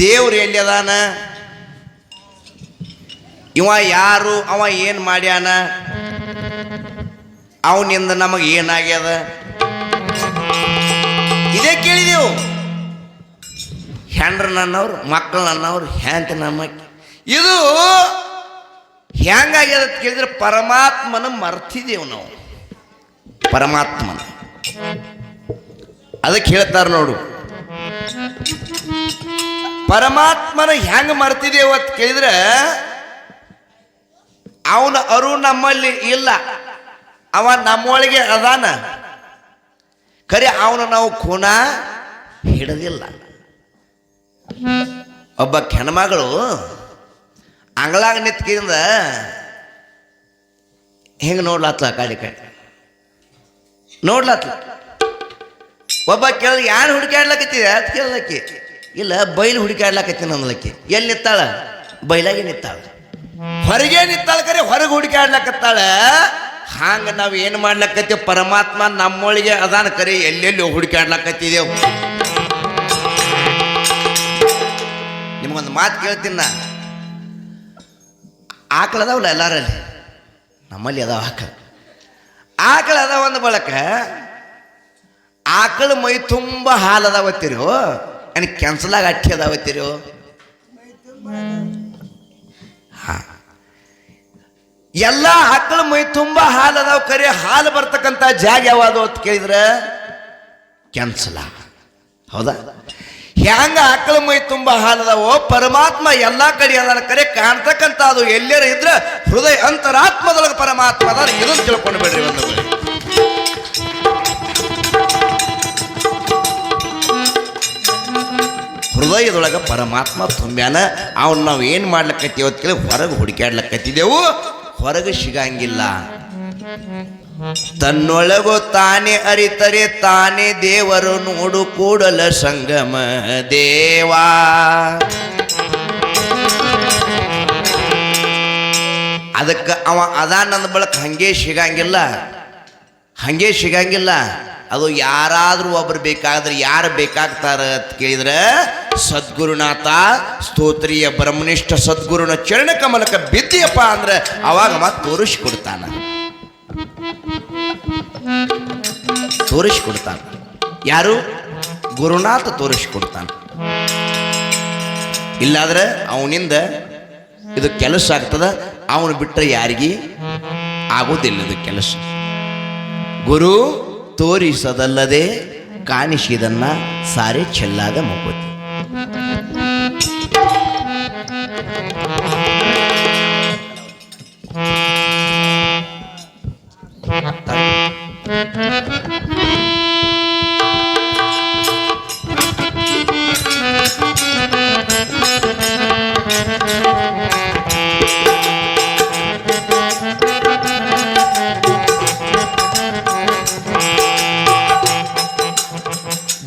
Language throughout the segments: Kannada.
ದೇವ್ರು ಎಲ್ಲಿ ಅದಾನ, ಇವ ಯಾರು, ಅವ ಏನು ಮಾಡ್ಯಾನ, ಅವನಿಂದ ನಮಗೆ ಏನಾಗ್ಯದ, ಇದೇ ಕೇಳಿದೆವು. ಹೆಂಡ್ರ ನನ್ನವ್ರು, ಮಕ್ಕಳು ನನ್ನವ್ರು, ಹ್ಯಾಂತ ನಮ್ಮ. ಇದು ಹೆಂಗಾಗ್ಯದ ಅಂತ ಕೇಳಿದ್ರೆ ಪರಮಾತ್ಮನ ಮರ್ತಿದ್ದೇವು ನಾವು, ಪರಮಾತ್ಮನ. ಅದಕ್ಕೆ ಹೇಳ್ತಾರೆ ನೋಡು, ಪರಮಾತ್ಮನ ಹೆಂಗ ಮರ್ತಿದ್ದೇವು ಅಂತ ಕೇಳಿದ್ರೆ ಅವನ ಅರು ನಮ್ಮಲ್ಲಿ ಇಲ್ಲ, ಅವ ನಮ್ಮೊಳಗೆ ಅದಾನ, ಖರೆ ಅವನು ನಾವು ಖೂನ ಹಿಡದಿಲ್ಲ. ಒಬ್ಬ ಹೆಣ್ಮಗಳು ಅಂಗಳಾಗ ನಿಂತ್ಕಿಂದ ಹೆಂಗೆ ನೋಡ್ಲಾತ್ಲ, ಕಾಡಿ ಕಾಡಿ ನೋಡ್ಲಾತ್ಲ. ಒಬ್ಬ ಕೇಳಿದ ಯಾರು ಹುಡುಕಾಡ್ಲಕತ್ತಿದೆ ಅಂತ ಕೇಳಲಕ್ಕಿ, ಇಲ್ಲ ಬೈಲು ಹುಡುಕಾಡ್ಲಕತ್ತೀನಿ ಅಂದ್ಲಕ್ಕಿ. ಎಲ್ಲಿ ನಿತ್ತಾಳ? ಬೈಲಾಗೆ ನಿತ್ತಾಳ, ಹೊರಗೆ ನಿತ್ತಾಳ, ಕರೆ ಹೊರಗೆ ಹುಡುಕಾಡ್ಲಕತ್ತಾಳ. ಹಾಂಗ ನಾವು ಏನು ಮಾಡ್ಲಕತ್ತೀವಿ, ಪರಮಾತ್ಮ ನಮ್ಮೊಳಗೆ ಅದಾನ, ಕರೆ ಎಲ್ಲೆಲ್ಲಿ ಹುಡುಕಾಡ್ಲಕತ್ತಿದೆವು. ನಿಮಗೊಂದು ಮಾತು ಕೇಳ್ತೀನಿ ನಾ, ಆಕಳ ಅದಾವಲ್ಲ ಎಲ್ಲಾರಲ್ಲಿ, ನಮ್ಮಲ್ಲಿ ಅದಾವ ಆಕಳ ಅದಾವ ಅಂದ ಬಳಕ ಆಕಳ ಮೈ ತುಂಬ ಹಾಲು ಅದಾವತ್ತೀರೋ, ಏನು ಕೆನ್ಸಲಾಗ ಅಟ್ಟಿ ಅದಾವತ್ತೀರೋ? ಎಲ್ಲ ಆಕಳ ಮೈ ತುಂಬ ಹಾಲು ಅದಾವ, ಕರೆ ಹಾಲು ಬರ್ತಕ್ಕಂಥ ಜಾಗ ಯಾವುದು ಅಂತ ಕೇಳಿದ್ರೆ ಕೆನ್ಸಲ. ಹೌದಾ? ಹ್ಯಾಂಗ ಆಕಳ ಮೈ ತುಂಬ ಹಾಲದಾವೋ ಪರಮಾತ್ಮ ಎಲ್ಲ ಕಡೆ ಅದಾನ, ಕರೆ ಕಾಣ್ತಕ್ಕಂಥ ಅದು ಎಲ್ಲರ ಇದ್ರೆ ಹೃದಯ ಅಂತರಾತ್ಮದೊಳಗೆ ಪರಮಾತ್ಮ ಅದಾನ. ಇದನ್ನು ತಿಳ್ಕೊಂಡು ಬಿಡ್ರಿ. ಒಂದು ಹೃದಯದೊಳಗೆ ಪರಮಾತ್ಮ ತುಂಬ್ಯಾನ. ಅವನು ನಾವು ಏನು ಮಾಡ್ಲಕ್ಕತ್ತೀವಿ ಅಂತ ಕೇಳಿ ಹೊರಗೆ ಹುಡುಕಾಡ್ಲಕ್ಕತ್ತಿದ್ದೆವು, ಹೊರಗೆ ಸಿಗಂಗಿಲ್ಲ. ತನ್ನೊಳಗು ತಾನೇ ಅರಿತರೆ ತಾನೇ ದೇವರು ನೋಡು ಕೂಡಲ ಸಂಗಮ ದೇವಾ. ಅದಕ್ಕೆ ಅವ ಅದಾನಂದ ಬಳಕ ಹಂಗೆ ಸಿಗಂಗಿಲ್ಲ. ಅದು ಯಾರಾದರೂ ಒಬ್ರು ಬೇಕಾದ್ರೆ ಯಾರು ಬೇಕಾಗ್ತಾರ ಅಂತ ಕೇಳಿದ್ರೆ ಸದ್ಗುರುನಾಥ ಸ್ತೋತ್ರಿಯ ಬ್ರಹ್ಮನಿಷ್ಠ ಸದ್ಗುರುನ ಚರಣ ಕಮಲಕ ಬಿದ್ದಿಯಪ್ಪ ಅಂದ್ರೆ ಅವಾಗ ಮತ್ತೆ ತೋರಿಸ್ಕೊಡ್ತಾನ. ಯಾರು? ಗುರುನಾಥ ತೋರಿಸ್ಕೊಡ್ತಾನ. ಇಲ್ಲಾದ್ರೆ ಅವನಿಂದ ಇದು ಕೆಲಸ ಆಗ್ತದ, ಅವನು ಬಿಟ್ಟರೆ ಯಾರಿಗಿ ಆಗೋದಿಲ್ಲ ಇದು ಕೆಲಸ. ಗುರು ತೋರಿಸದಲ್ಲದೆ ಕಾಣಿಸಿದನ್ನ ಸಾರೆ ಚೆಲ್ಲಾದ ಮುಗುತಿ.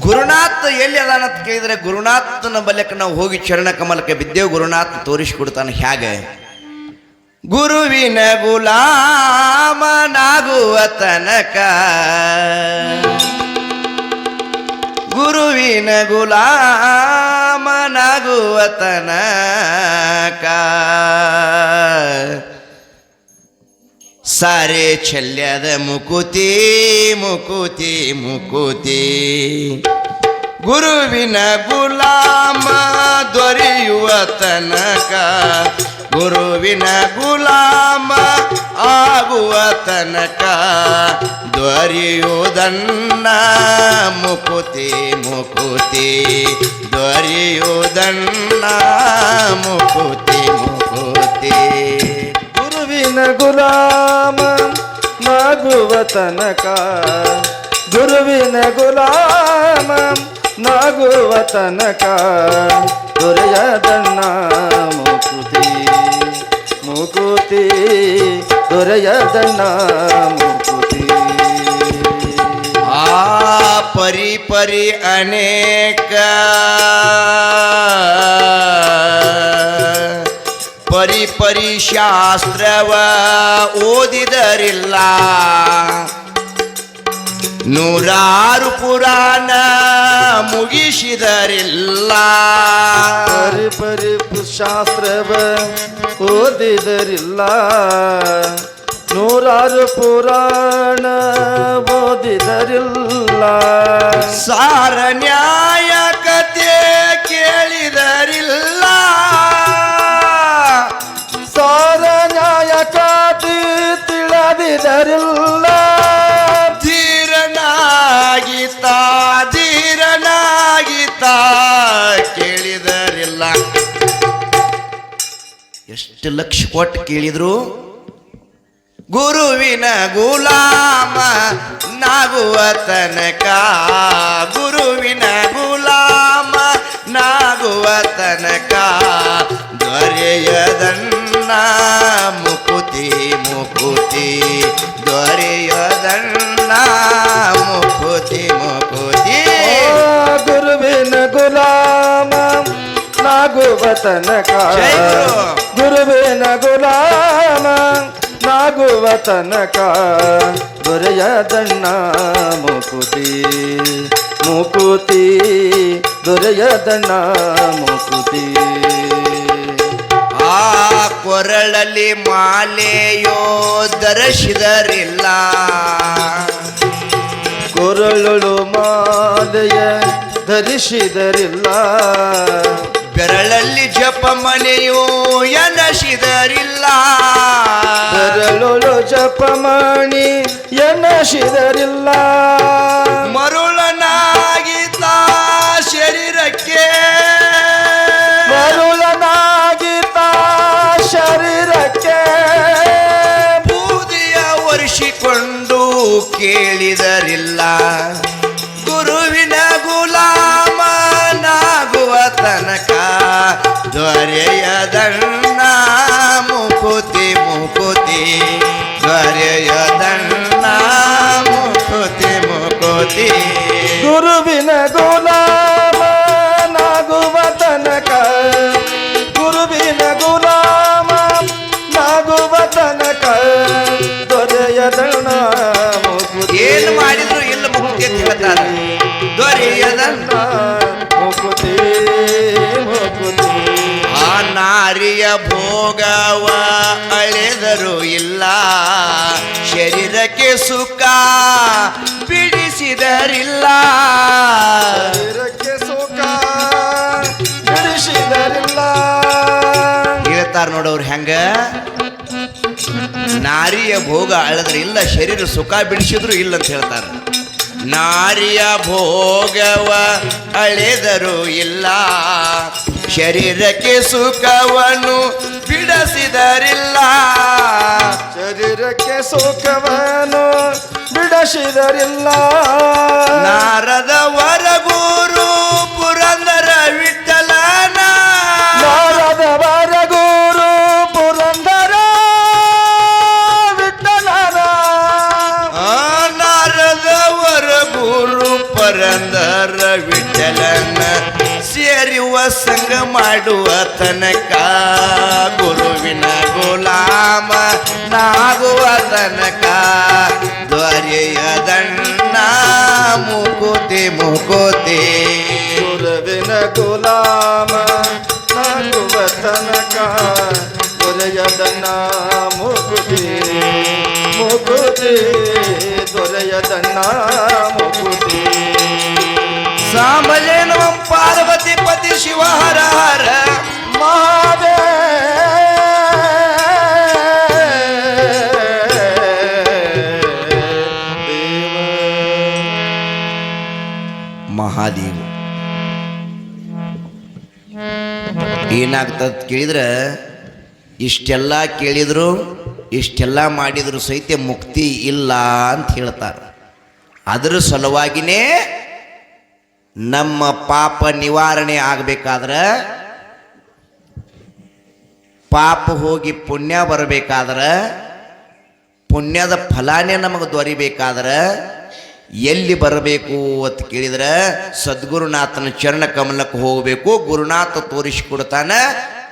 ಗುರುನಾಥ ಎಲ್ಲಿ ಅದಾನ ಅಂತ ಕೇಳಿದ್ರೆ ಗುರುನಾಥನ ಬಲ್ಯಕ್ಕೆ ನಾವು ಹೋಗಿ ಚರಣ ಕಮಲಕ್ಕೆ ಬಿದ್ದೇವು. ಗುರುನಾಥ ತೋರಿಸಿಕೊಡ್ತಾನೆ ಹೇಗೆ. ಗುರುವಿನ ಗುಲಾಮನಾಗುವ ತನಕ, ಗುರುವಿನ ಗುಲಾಮನಾಗುವ ತನಕ ಸಾರೆ ಚೆಲ್ಯದ ಮುಕುತಿ ಮುಕುತಿ ಮುಕುತಿ. ಗುರುವಿನ ಗುಲಾಮ ದೊರೆಯುವ ತನಕ, ಗುರುವಿನ ಗುಲಾಮ ಆಗುವ ತನಕ ದೊರೆಯುವುದನ್ನ ಮುಕುತಿ ಮುಕುತಿ, ದೊರೆಯುವುದನ್ನ ಮುಕುತಿ ಮುಕುತಿ. ಗುರುವಿನ ಗುಲಾಮ ನಾಗುವ ತನಕ, ಗುರುವಿನ ಗುಲಾಮ ನಾಗುವ ತನಕ ದೊರೆಯದನ್ನ ಮುಕುತಿ ಮುಕುತಿ, ದೊರೆಯದನ್ನ ಮುಕುತಿ. ಆ ಪರಿ ಪರಿ ಅನೇಕ ಪರಿ ಪರಿ ಶಾಸ್ತ್ರವ ಓದಿದರಿಲ್ಲ, ನೂರಾರು ಪುರಾಣ ಮುಗಿಸಿದರಿಲ್ಲ, ಪರಿ ಶಾಸ್ತ್ರವ ಓದಿದರಿಲ್ಲ, ನೂರಾರು ಪುರಾಣ ಓದಿದರಿಲ್ಲ, ಸಾರ ನ್ಯಾಯ ಕತೆ ಕೇಳಿದರಿಲ್ಲ, ಸಾರ ನ್ಯಾಯ ಕಾತಿ ತಿಳಿದಿದರಿಲ್ಲ, ಧೀರನಾಗಿತ ಕೇಳಿದರಿಲ್ಲ. ಎಷ್ಟು ಲಕ್ಷ ಕೊಟ್ಟು ಕೇಳಿದ್ರು ಗುರುವಿನ ಗುಲಾಮ ನಾಗುವ ತನಕ, ಗುರುವಿನ ಗುಲಾಮ ನಾಗುವ ತನಕ ದೊರೆಯದನ್ನ ಮುಕುತಿ ಮುಕುತಿ, ದೊರೆಯದನ್ನ ಮುಕುತಿ ಮುಕುತಿ. ಗುರುವಿನ ಗುಲಾಮ ನಾಗುವ ತನಕ, ಜೈ ಗುರು. ಗುರುವಿನ ಗುಲಾಮ ನಾಗುವ ತನಕ ದೊರೆಯದಣ್ಣ ಮುಕುತಿ ಮುಕುತಿ, ದೊರೆಯದಣ್ಣ ಮುಕುತಿ. ಆ ಕೊರಳಲ್ಲಿ ಮಾಲೆಯೋ ಧರಿಸಿದರಿಲ್ಲ, ಕೊರಳು ಮಾಲೆಯ ಧರಿಸಿದರಿಲ್ಲ, ಬೆರಳಲ್ಲಿ ಜಪ ಮನೆಯೋ ಎನಸಿದರಿಲ್ಲ, ಬೆರಳು ಜಪಮಣಿ ಎನಸಿದರಿಲ್ಲ, ಮರುಳನಾಗಿದ್ದ ಶರೀರಕ್ಕೆ, ಮರುಳನಾಗಿದ್ದ ಶರೀರಕ್ಕೆ ಬೂದಿಯ ಒರೆಸಿಕೊಂಡು ಕೇಳಿದರಿಲ್ಲ, ಗುರುವಿನ ಗುಲಾಮ ನಾಗುವ ತನಕ ದೊರೆಯದಣ್ಣ ಮುಕುತಿ ಮುಕುತಿ, ದೊರೆಯದಣ್ಣ ಮುಕುತಿ ಮುಕುತಿ. ಗುರುವಿನ ಗುಲಾಮ ನಾಗುವ ತನಕ, ಗುರುವಿನ ಗುಲಾಮ ನಾಗುವ ತನಕ ದೊರೆಯದಣ್ಣ ಮುಕುತಿ. ಏನು ಮಾಡಿದ್ರು ಇಲ್ಲ ಮುಕ್ತಿ ಅಂತ ಹೇಳ್ತಾರೆ, ದೊರೆಯದಣ್ಣ ಮುಕುತಿ ಮುಕುತಿ. ಆ ನಾರಿಯ ಭೋಗವ ಅಳೆದರು ಇಲ್ಲ, ಶರೀರಕ್ಕೆ ಸುಖ ಬಿಡಿಸಿದರಿಲ್ಲ, ಶರೀರಕ್ಕೆ ಸುಖ ಬಿಡಿಸಿದರಿಲ್ಲ. ಹೇಳ್ತಾರ ನೋಡವ್ರು ಹೆಂಗ, ನಾರಿಯ ಭೋಗ ಅಳೆದ್ರು ಇಲ್ಲ, ಶರೀರ ಸುಖ ಬಿಡಿಸಿದ್ರು ಇಲ್ಲ ಅಂತ ಹೇಳ್ತಾರೆ. ನಾರಿಯ ಭೋಗವ ಅಳೆದರು ಇಲ್ಲ, ಶರೀರಕ್ಕೆ ಸುಖವನ್ನು ಬಿಡಿಸಿದರಿಲ್ಲ, ಶರೀರಕ್ಕೆ ಸುಖವನ್ನು ಬಿಡಿಸಿದರಿಲ್ಲ. ನಾರದವರ ಗುರು ಪುರಂದರ ವಿಠಲನ, ನಾರದವರ ಗುರು ಪುರಂದರ ವಿಠಲನ, ನಾರದವರ ಗುರು ಪುರಂದರ ವಿಠಲನ ಸೇರುವ ಸಂಗ ಮಾಡುವ ತನಕ ಗುರುವಿನ ಗುಲಾಮ ನಾಗುವ ತನಕ ದೊರೆಯದಣ್ಣ ಮುಕುತಿ ಮುಕುತಿ. ಗುರುವಿನ ಗುಲಾಮ ನಾಗುವ ತನಕ ದೊರೆಯದಣ್ಣ ಮುಕುತಿ ಮುಕುತಿ, ದೊರೆಯದಣ್ಣ ಮುಕುತಿ. ಸಾಂಬಲೇನ ಪಾರ್ವತಿ ಪತಿ ಶಿವ ಹರ ಹರ ಮಹಾದೇವ. ಏನಾಗ್ತದ ಕೇಳಿದ್ರೆ, ಇಷ್ಟೆಲ್ಲ ಕೇಳಿದ್ರು ಇಷ್ಟೆಲ್ಲ ಮಾಡಿದ್ರು ಸಹಿತ ಮುಕ್ತಿ ಇಲ್ಲ ಅಂತ ಹೇಳ್ತಾರೆ. ಅದರ ಸಲುವಾಗಿನೇ ನಮ್ಮ ಪಾಪ ನಿವಾರಣೆ ಆಗಬೇಕಾದ್ರೆ, ಪಾಪ ಹೋಗಿ ಪುಣ್ಯ ಬರಬೇಕಾದ್ರೆ, ಪುಣ್ಯದ ಫಲಾನೇ ನಮಗೆ ದೊರಿಬೇಕಾದ್ರೆ ಎಲ್ಲಿ ಬರಬೇಕು ಅಂತ ಕೇಳಿದ್ರೆ ಸದ್ಗುರುನಾಥನ ಚರಣ ಕಮಲಕ್ಕೆ ಹೋಗಬೇಕು. ಗುರುನಾಥ ತೋರಿಸಿಕೊಡ್ತಾನೆ,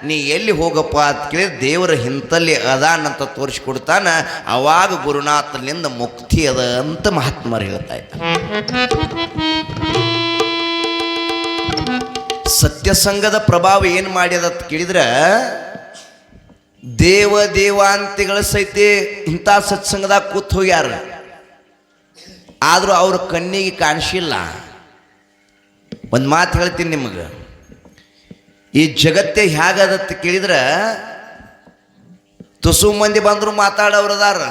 ನೀ ಎಲ್ಲಿ ಹೋಗಪ್ಪ ಅಂತ ಕೇಳಿ ದೇವರ ಹಿಂತಲ್ಲಿ ಅದಾನಂತ ತೋರಿಸ್ಕೊಡ್ತಾನ. ಅವಾಗ ಗುರುನಾಥನಿಂದ ಮುಕ್ತಿ ಅದ ಅಂತ ಮಹಾತ್ಮರು ಹೇಳ್ತಾ ಇದ್ದಾರೆ. ಸತ್ಯಸಂಗದ ಪ್ರಭಾವ ಏನು ಮಾಡ್ಯದ ಅಂತ ಕೇಳಿದ್ರೆ ದೇವಾಂತಿಗಳ ಸಹಿತ ಇಂಥ ಸತ್ಸಂಗದಾಗ ಕೂತ್ ಹೋಗ್ಯಾರ, ಆದರೂ ಅವ್ರ ಕಣ್ಣಿಗೆ ಕಾಣಿಸಿಲ್ಲ. ಒಂದು ಮಾತು ಹೇಳ್ತೀನಿ ನಿಮಗೆ, ಈ ಜಗತ್ತೇ ಹೇಗದತ್ತ ಕೇಳಿದ್ರೆ ತುಸು ಮಂದಿ ಬಂದರೂ ಮಾತಾಡೋರದಾರ,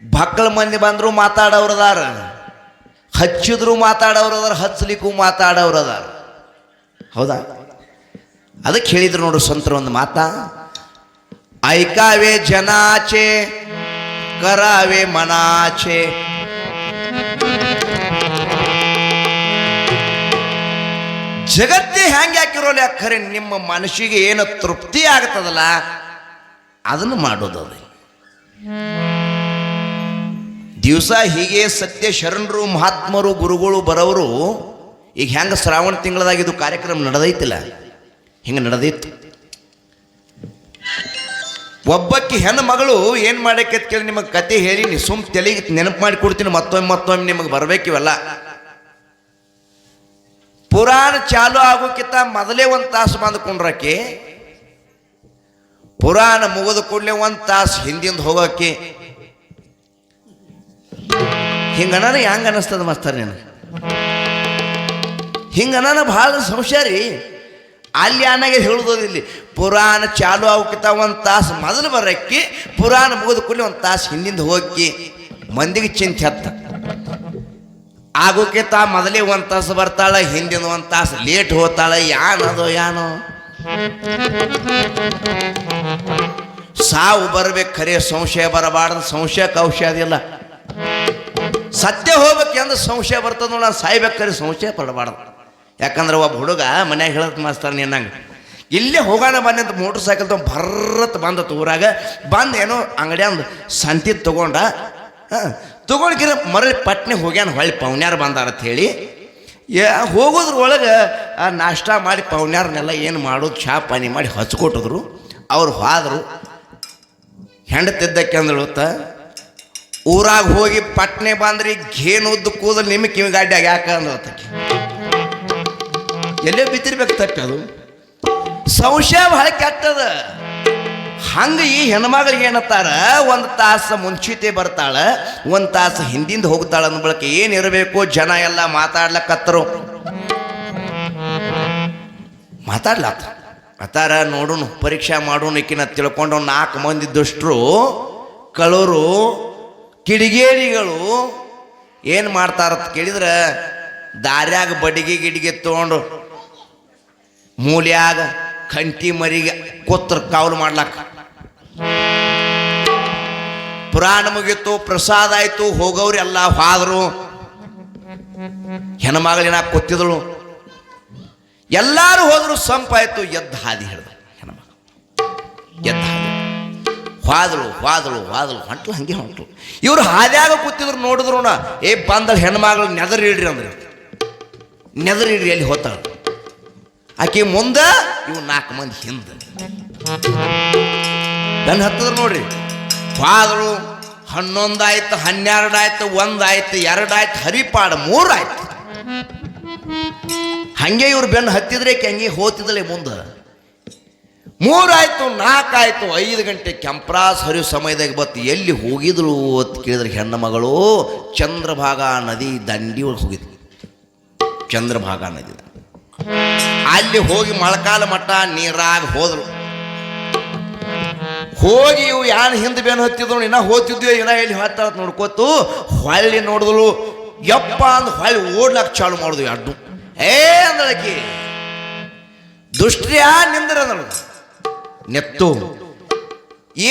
ಬಕ್ಕಳ ಮಂದಿ ಬಂದರೂ ಮಾತಾಡೋರದಾರ, ಹಚ್ಚಿದ್ರು ಮಾತಾಡೋರದಾರ, ಹಚ್ಚಲಿಕ್ಕೂ ಮಾತಾಡೋರದಾರ. ಹೌದಾ? ಅದಕ್ಕೆ ಹೇಳಿದ್ರು ನೋಡು ಸಂತರು ಒಂದು ಮಾತಾ, ऐकावे जनाचे करावे मनाचे. ಜಗತ್ತೇ ಹ್ಯಾಂಗೆ ಹಾಕಿರೋಲ್ಲ, ಖರೆ ನಿಮ್ಮ ಮನಸ್ಸಿಗೆ ಏನು ತೃಪ್ತಿ ಆಗ್ತದಲ್ಲ ಅದನ್ನು ಮಾಡೋದು. ದಿವಸ ಹೀಗೆ ಸತ್ಯ ಶರಣರು ಮಹಾತ್ಮರು ಗುರುಗಳು ಬರೋರು. ಈಗ ಹೆಂಗೆ ಶ್ರಾವಣ ತಿಂಗಳದಾಗ ಇದು ಕಾರ್ಯಕ್ರಮ ನಡೆದೈತಿಲ್ಲ, ಹಿಂಗೆ ನಡೆದಿತ್ತು. ಒಬ್ಬಕ್ಕೆ ಹೆಣ್ಣು ಮಗಳು ಏನು ಮಾಡಕ್ಕೆ ಕೇಳಿ ನಿಮಗೆ ಕತೆ ಹೇಳಿ ಸುಮ್ ತೆಲಿಗೆ ನೆನಪು ಮಾಡಿ ಕೊಡ್ತೀನಿ. ಮತ್ತೊಮ್ಮೆ ನಿಮಗೆ ಬರಬೇಕಿವಲ್ಲ. ಪುರಾಣ ಚಾಲು ಆಗೋಕ್ಕಿಂತ ಮೊದಲೇ ಒಂದು ತಾಸು ಬಂದುಕೊಂಡ್ರಕ್ಕೆ, ಪುರಾಣ ಮುಗಿದ ಕೂಡಲೇ ಒಂದು ತಾಸು ಹಿಂದಿಂದ ಹೋಗೋಕ್ಕೆ. ಹಿಂಗನ ಹೆಂಗೆ ಅನ್ನಿಸ್ತದ ಮಾಸ್ತರ್ ನೀನು? ಹಿಂಗನ ಭಾಳ ಸಂಶಯ ರೀ. ಅಲ್ಲಿ ಅನ್ನಾಗೆ ಹೇಳುವುದಿಲ್ಲ, ಪುರಾಣ ಚಾಲು ಆಗೋಕ್ಕಿಂತ ಒಂದು ತಾಸು ಮೊದಲು ಬರೋಕ್ಕೆ, ಪುರಾಣ ಮುಗಿದ ಕೂಡಲೇ ಒಂದು ತಾಸು ಹಿಂದಿಂದ ಹೋಗಿ ಮಂದಿಗೆ ಚಿಂತೆ ಹತ್ತ ಆಗೋಕ್ಕಿಂತ ಮೊದಲೇ ಒಂದು ತಾಸು ಬರ್ತಾಳೆ, ಹಿಂದಿನ ಒಂದು ತಾಸು ಲೇಟ್ ಹೋಗ್ತಾಳೆ. ಯಾನೋ ಸಾವು ಬರ್ಬೇಕು, ಖರೆ ಸಂಶಯ ಬರಬಾರ್ದು. ಸಂಶಯಕ್ಕೆ ಔಷಧ ಇಲ್ಲ. ಸತ್ಯ ಹೋಗ್ಬೇಕು ಅಂದ್ರೆ ಸಂಶಯ ಬರ್ತದ ನೋಡ, ಸಾಯ್ಬೇಕಾದ್ರೆ ಸಂಶಯ ಪಡಬಾರ್ದು. ಯಾಕಂದ್ರೆ ಒಬ್ಬ ಹುಡುಗ ಮನ್ಯಾಗ ಹೇಳತ್ ಮಾಸ್ತರ್ ನೀನಂಗೆ ಇಲ್ಲೇ ಹೋಗೋಣ ಬನ್ನಿ ಅಂತ ಮೋಟ್ರ್ ಸೈಕಲ್ ತೊಗೊಂಡು ಭರ್ರತ್ ಬಂದತ್ತು ಊರಾಗ. ಬಂದು ಏನೋ ಅಂಗಡಿ ಅಂದು ಸಂತಿ ತೊಗೊಂಡ, ತೊಗೊಂಡ್ಕಿರ ಮರಳಿ ಪಟ್ನೆ ಹೋಗ್ಯಾನ. ಹೊಳ್ಳಿ ಪೌನ್ಯಾರು ಬಂದಾರತ್ ಹೇಳಿ ಹೋಗೋದ್ರೊಳಗೆ ನಾಷ್ಟ ಮಾಡಿ ಪೌನ್ಯಾರನ್ನೆಲ್ಲ ಏನು ಮಾಡೋದು ಚಾ ಪಾನಿ ಮಾಡಿ ಹಚ್ಕೊಟ್ಟಿದ್ರು. ಅವ್ರು ಹೋದರು. ಹೆಂಡತಿದ್ದಕ್ಕೆ ಅಂದಳುತ್ತ, ಊರಾಗ ಹೋಗಿ ಪಟ್ನೆ ಬಂದ್ರಿ ಘೇನುದ್ದು ಕೂದಲು ನಿಮ್ಮ ಕಿವಿ ಗಾಡ್ಯಾಗ ಯಾಕೆ ಅಂದಳತ್ತಕ್ಕೆ. ಎಲ್ಲೇ ಬಿತ್ತಿರ್ಬೇಕು ತಪ್ಪಿ. ಅದು ಸಂಶಯ ಬಹಳ ಕೆಟ್ಟದ. ಹಂಗೆ ಈ ಹೆಣ್ಮಗಳಿಗೆ ಏನತ್ತಾರ, ಒಂದು ತಾಸು ಮುಂಚಿತೆ ಬರ್ತಾಳ, ಒಂದು ತಾಸು ಹಿಂದಿಂದ ಹೋಗ್ತಾಳ ಅಂದ ಬಳಕೆ ಏನಿರಬೇಕು. ಜನ ಎಲ್ಲ ಮಾತಾಡ್ಲಕ್ಕತ್ತರು, ಮಾತಾಡ್ಲಾರ ನೋಡೋಣ, ಪರೀಕ್ಷೆ ಮಾಡೋಣ ಈಕಿನ ತಿಳ್ಕೊಂಡು 4 ಮಂದಿ ದುಷ್ಟರು ಕಳೋರು ಕಿಡಿಗೇಡಿಗಳು ಏನು ಮಾಡ್ತಾರಂತ ಕೇಳಿದ್ರೆ, ದಾರ್ಯಾಗ ಬಡಿಗೆ ತೊಗೊಂಡು ಮೂಲ್ಯಾಗ ಕಂಟಿ ಮರಿಗೆ ಕೊತ್ರ ಕಾವಲು ಮಾಡ್ಲಾಕ. ಪುರಾಣ ಮುಗಿತು, ಪ್ರಸಾದ ಆಯ್ತು, ಹೋಗೋರು ಎಲ್ಲ ಹೋದ್ರು. ಹೆಣ್ಮಗಳಿನ ಕೂತಿದಳು, ಎಲ್ಲರೂ ಹೋದ್ರು. ಸಂಪಾಯ್ತು, ಎದ್ದು ಹಾದಿ ಹಿಡ್ದ ಹೆಣ್ಮಗಳು. ಎದ್ದು ಹಾದಿ ಹೋದಳು ಹೊಂಟ್ಲು, ಹಂಗೆ ಹೊಂಟ್ಲು. ಇವ್ರು ಹಾದ್ಯಾಗ ಕೂತಿದ್ರು. ನೋಡಿದ್ರು, ಬಂದಳು ಹೆಣ್ಮಗಳು, ನೆದರಿಡ್ರಿ ಅಂದ್ರೆ ನೆದರಿಡ್ರಿ ಎಲ್ಲಿ ಹೋತಾಳ. ಆಕೆ ಮುಂದೆ, ಇವು 4 ಮಂದಿ ಹಿಂದೆ ನನ್ನ ಹತ್ತಿದ್ರು ನೋಡ್ರಿ. ಹೋದಳು. 11 ಆಯ್ತು, 12 ಆಯ್ತು, 1 ಆಯ್ತು, 2 ಆಯ್ತು, ಹರಿಪಾಡ 3 ಆಯ್ತು. ಹಂಗೆ ಇವ್ರು ಬೆನ್ನು ಹತ್ತಿದ್ರೆ ಹಂಗೆ ಹೋತಿದ್ದಳೆ ಮುಂದೆ. 3 ಆಯ್ತು, 4 ಆಯ್ತು, 5 ಗಂಟೆ ಕೆಂಪ್ರಾಸ್ ಹರಿವು ಸಮಯದಾಗ ಬತ್ತು. ಎಲ್ಲಿ ಹೋಗಿದ್ರು ಅಂತ ಕೇಳಿದ್ರೆ ಹೆಣ್ಣು ಮಗಳು ಚಂದ್ರಭಾಗ ನದಿ ದಂಡಿ ಒಳಗೆ ಹೋಗಿದ್ಲು. ಚಂದ್ರಭಾಗ ನದಿ ಅಲ್ಲಿ ಹೋಗಿ ಮೊಳಕಾಲ ಮಟ್ಟ ನೀರಾಗ ಹೋದ್ರು. ಹೋಗಿ ಇವು ಯಾರು ಹಿಂದೆ ಬೇನು ಹತ್ತಿದ್ರು, ಇನ್ನ ಹೋಗ್ತಿದ್ವಿ, ಇನ್ನ ಎಲ್ಲಿ ಹತ್ತ ನೋಡ್ಕೋತು. ಹೊಳ್ಳಿ ನೋಡಿದ್ಳು, ಯಪ್ಪ ಅಂದ್ ಹೊಳ್ಳಿ ಓಡ್ಲಕ್ಕೆ ಚಾಲು ಮಾಡಿದ್ವಿ. ಅಡ್ಡು ಅಂದಳಕಿ ದುಷ್ಟ್ರಿಯ ನಿಂದ್ರ ಅಂದಳು. ನೆತ್ತು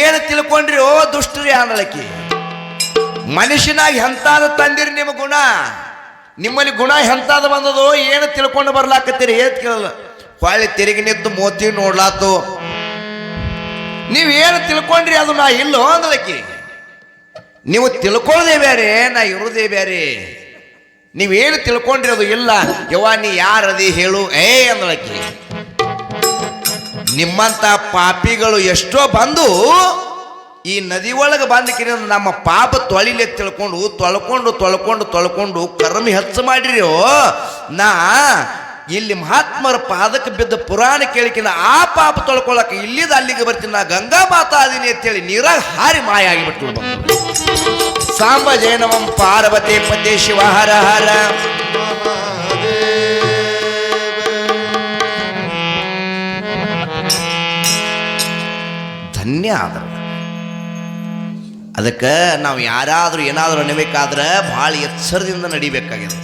ಏನು ತಿಳ್ಕೊಂಡ್ರಿ ಓ ದುಷ್ಟ್ರಿ ಅಂದಳಕಿ. ಮನುಷ್ಯನಾಗಿ ಎಂತಾದ ತಂದಿರಿ ನಿಮ್ಮ ಗುಣ, ನಿಮ್ಮಲ್ಲಿ ಗುಣ ಎಂತಾದ ಬಂದದು, ಏನು ತಿಳ್ಕೊಂಡು ಬರ್ಲಾಕತ್ತೀರಿ ಏತ್ ಕೇಳಲ್ಲ. ಹೊಳ್ಳಿ ತಿರುಗಿ ನಿಂತು ಮೋತಿ ನೋಡ್ಲಾತು. ನೀವೇನು ತಿಳ್ಕೊಂಡ್ರಿ ಅದು ನಾ ಇಲ್ಲೋ ಅಂದಳಕಿ. ನೀವು ತಿಳ್ಕೊಳ್ಳೋದೇ ಬೇರೆ, ನಾ ಇರೋದೇ ಬೇರೆ. ನೀವೇನು ತಿಳ್ಕೊಂಡ್ರಿ ಅದು ಇಲ್ಲ. ಯವ್ವ ನೀ ಯಾರದಿ ಹೇಳು ಅಂದಳಕಿ. ನಿಮ್ಮಂತ ಪಾಪಿಗಳು ಎಷ್ಟೋ ಬಂದು ಈ ನದಿ ಒಳಗೆ ಬಂದಕಿನ ನಮ್ಮ ಪಾಪ ತೊಳಿಲೆ ತೊಳ್ಕೊಂಡು ಕರ್ಮ ಹೆಚ್ಚು ಮಾಡಿರಿ. ನಾ ಇಲ್ಲಿ ಮಹಾತ್ಮರ ಪಾದಕ್ಕೆ ಬಿದ್ದ ಪುರಾಣ ಕೇಳಿಕಿನ ಆ ಪಾಪ ತೊಳ್ಕೊಳಕ್ಕೆ ಇಲ್ಲಿದ ಅಲ್ಲಿಗೆ ಬರ್ತೀನಿ, ನಾ ಗಂಗಾ ಮಾತಾ ಅದೀನಿ ಅಂತೇಳಿ ನೀರಾಗ ಹಾರಿ ಮಾಯ ಆಗಿಬಿಟ್ಟು ಬಂದು. ಸಾಂಬ ಜೈನವಂ ಪಾರ್ವತಿ ಪತಿ ಶಿವ ಹರ ಹರ. ಧನ್ಯ ಆದ್ರ ಅದಕ್ಕೆ ನಾವು ಯಾರಾದರೂ ಏನಾದರೂ ಅನ್ನಬೇಕಾದ್ರೆ ಭಾಳ ಎಚ್ಚರದಿಂದ ನಡಿಬೇಕಾಗ್ಯದ.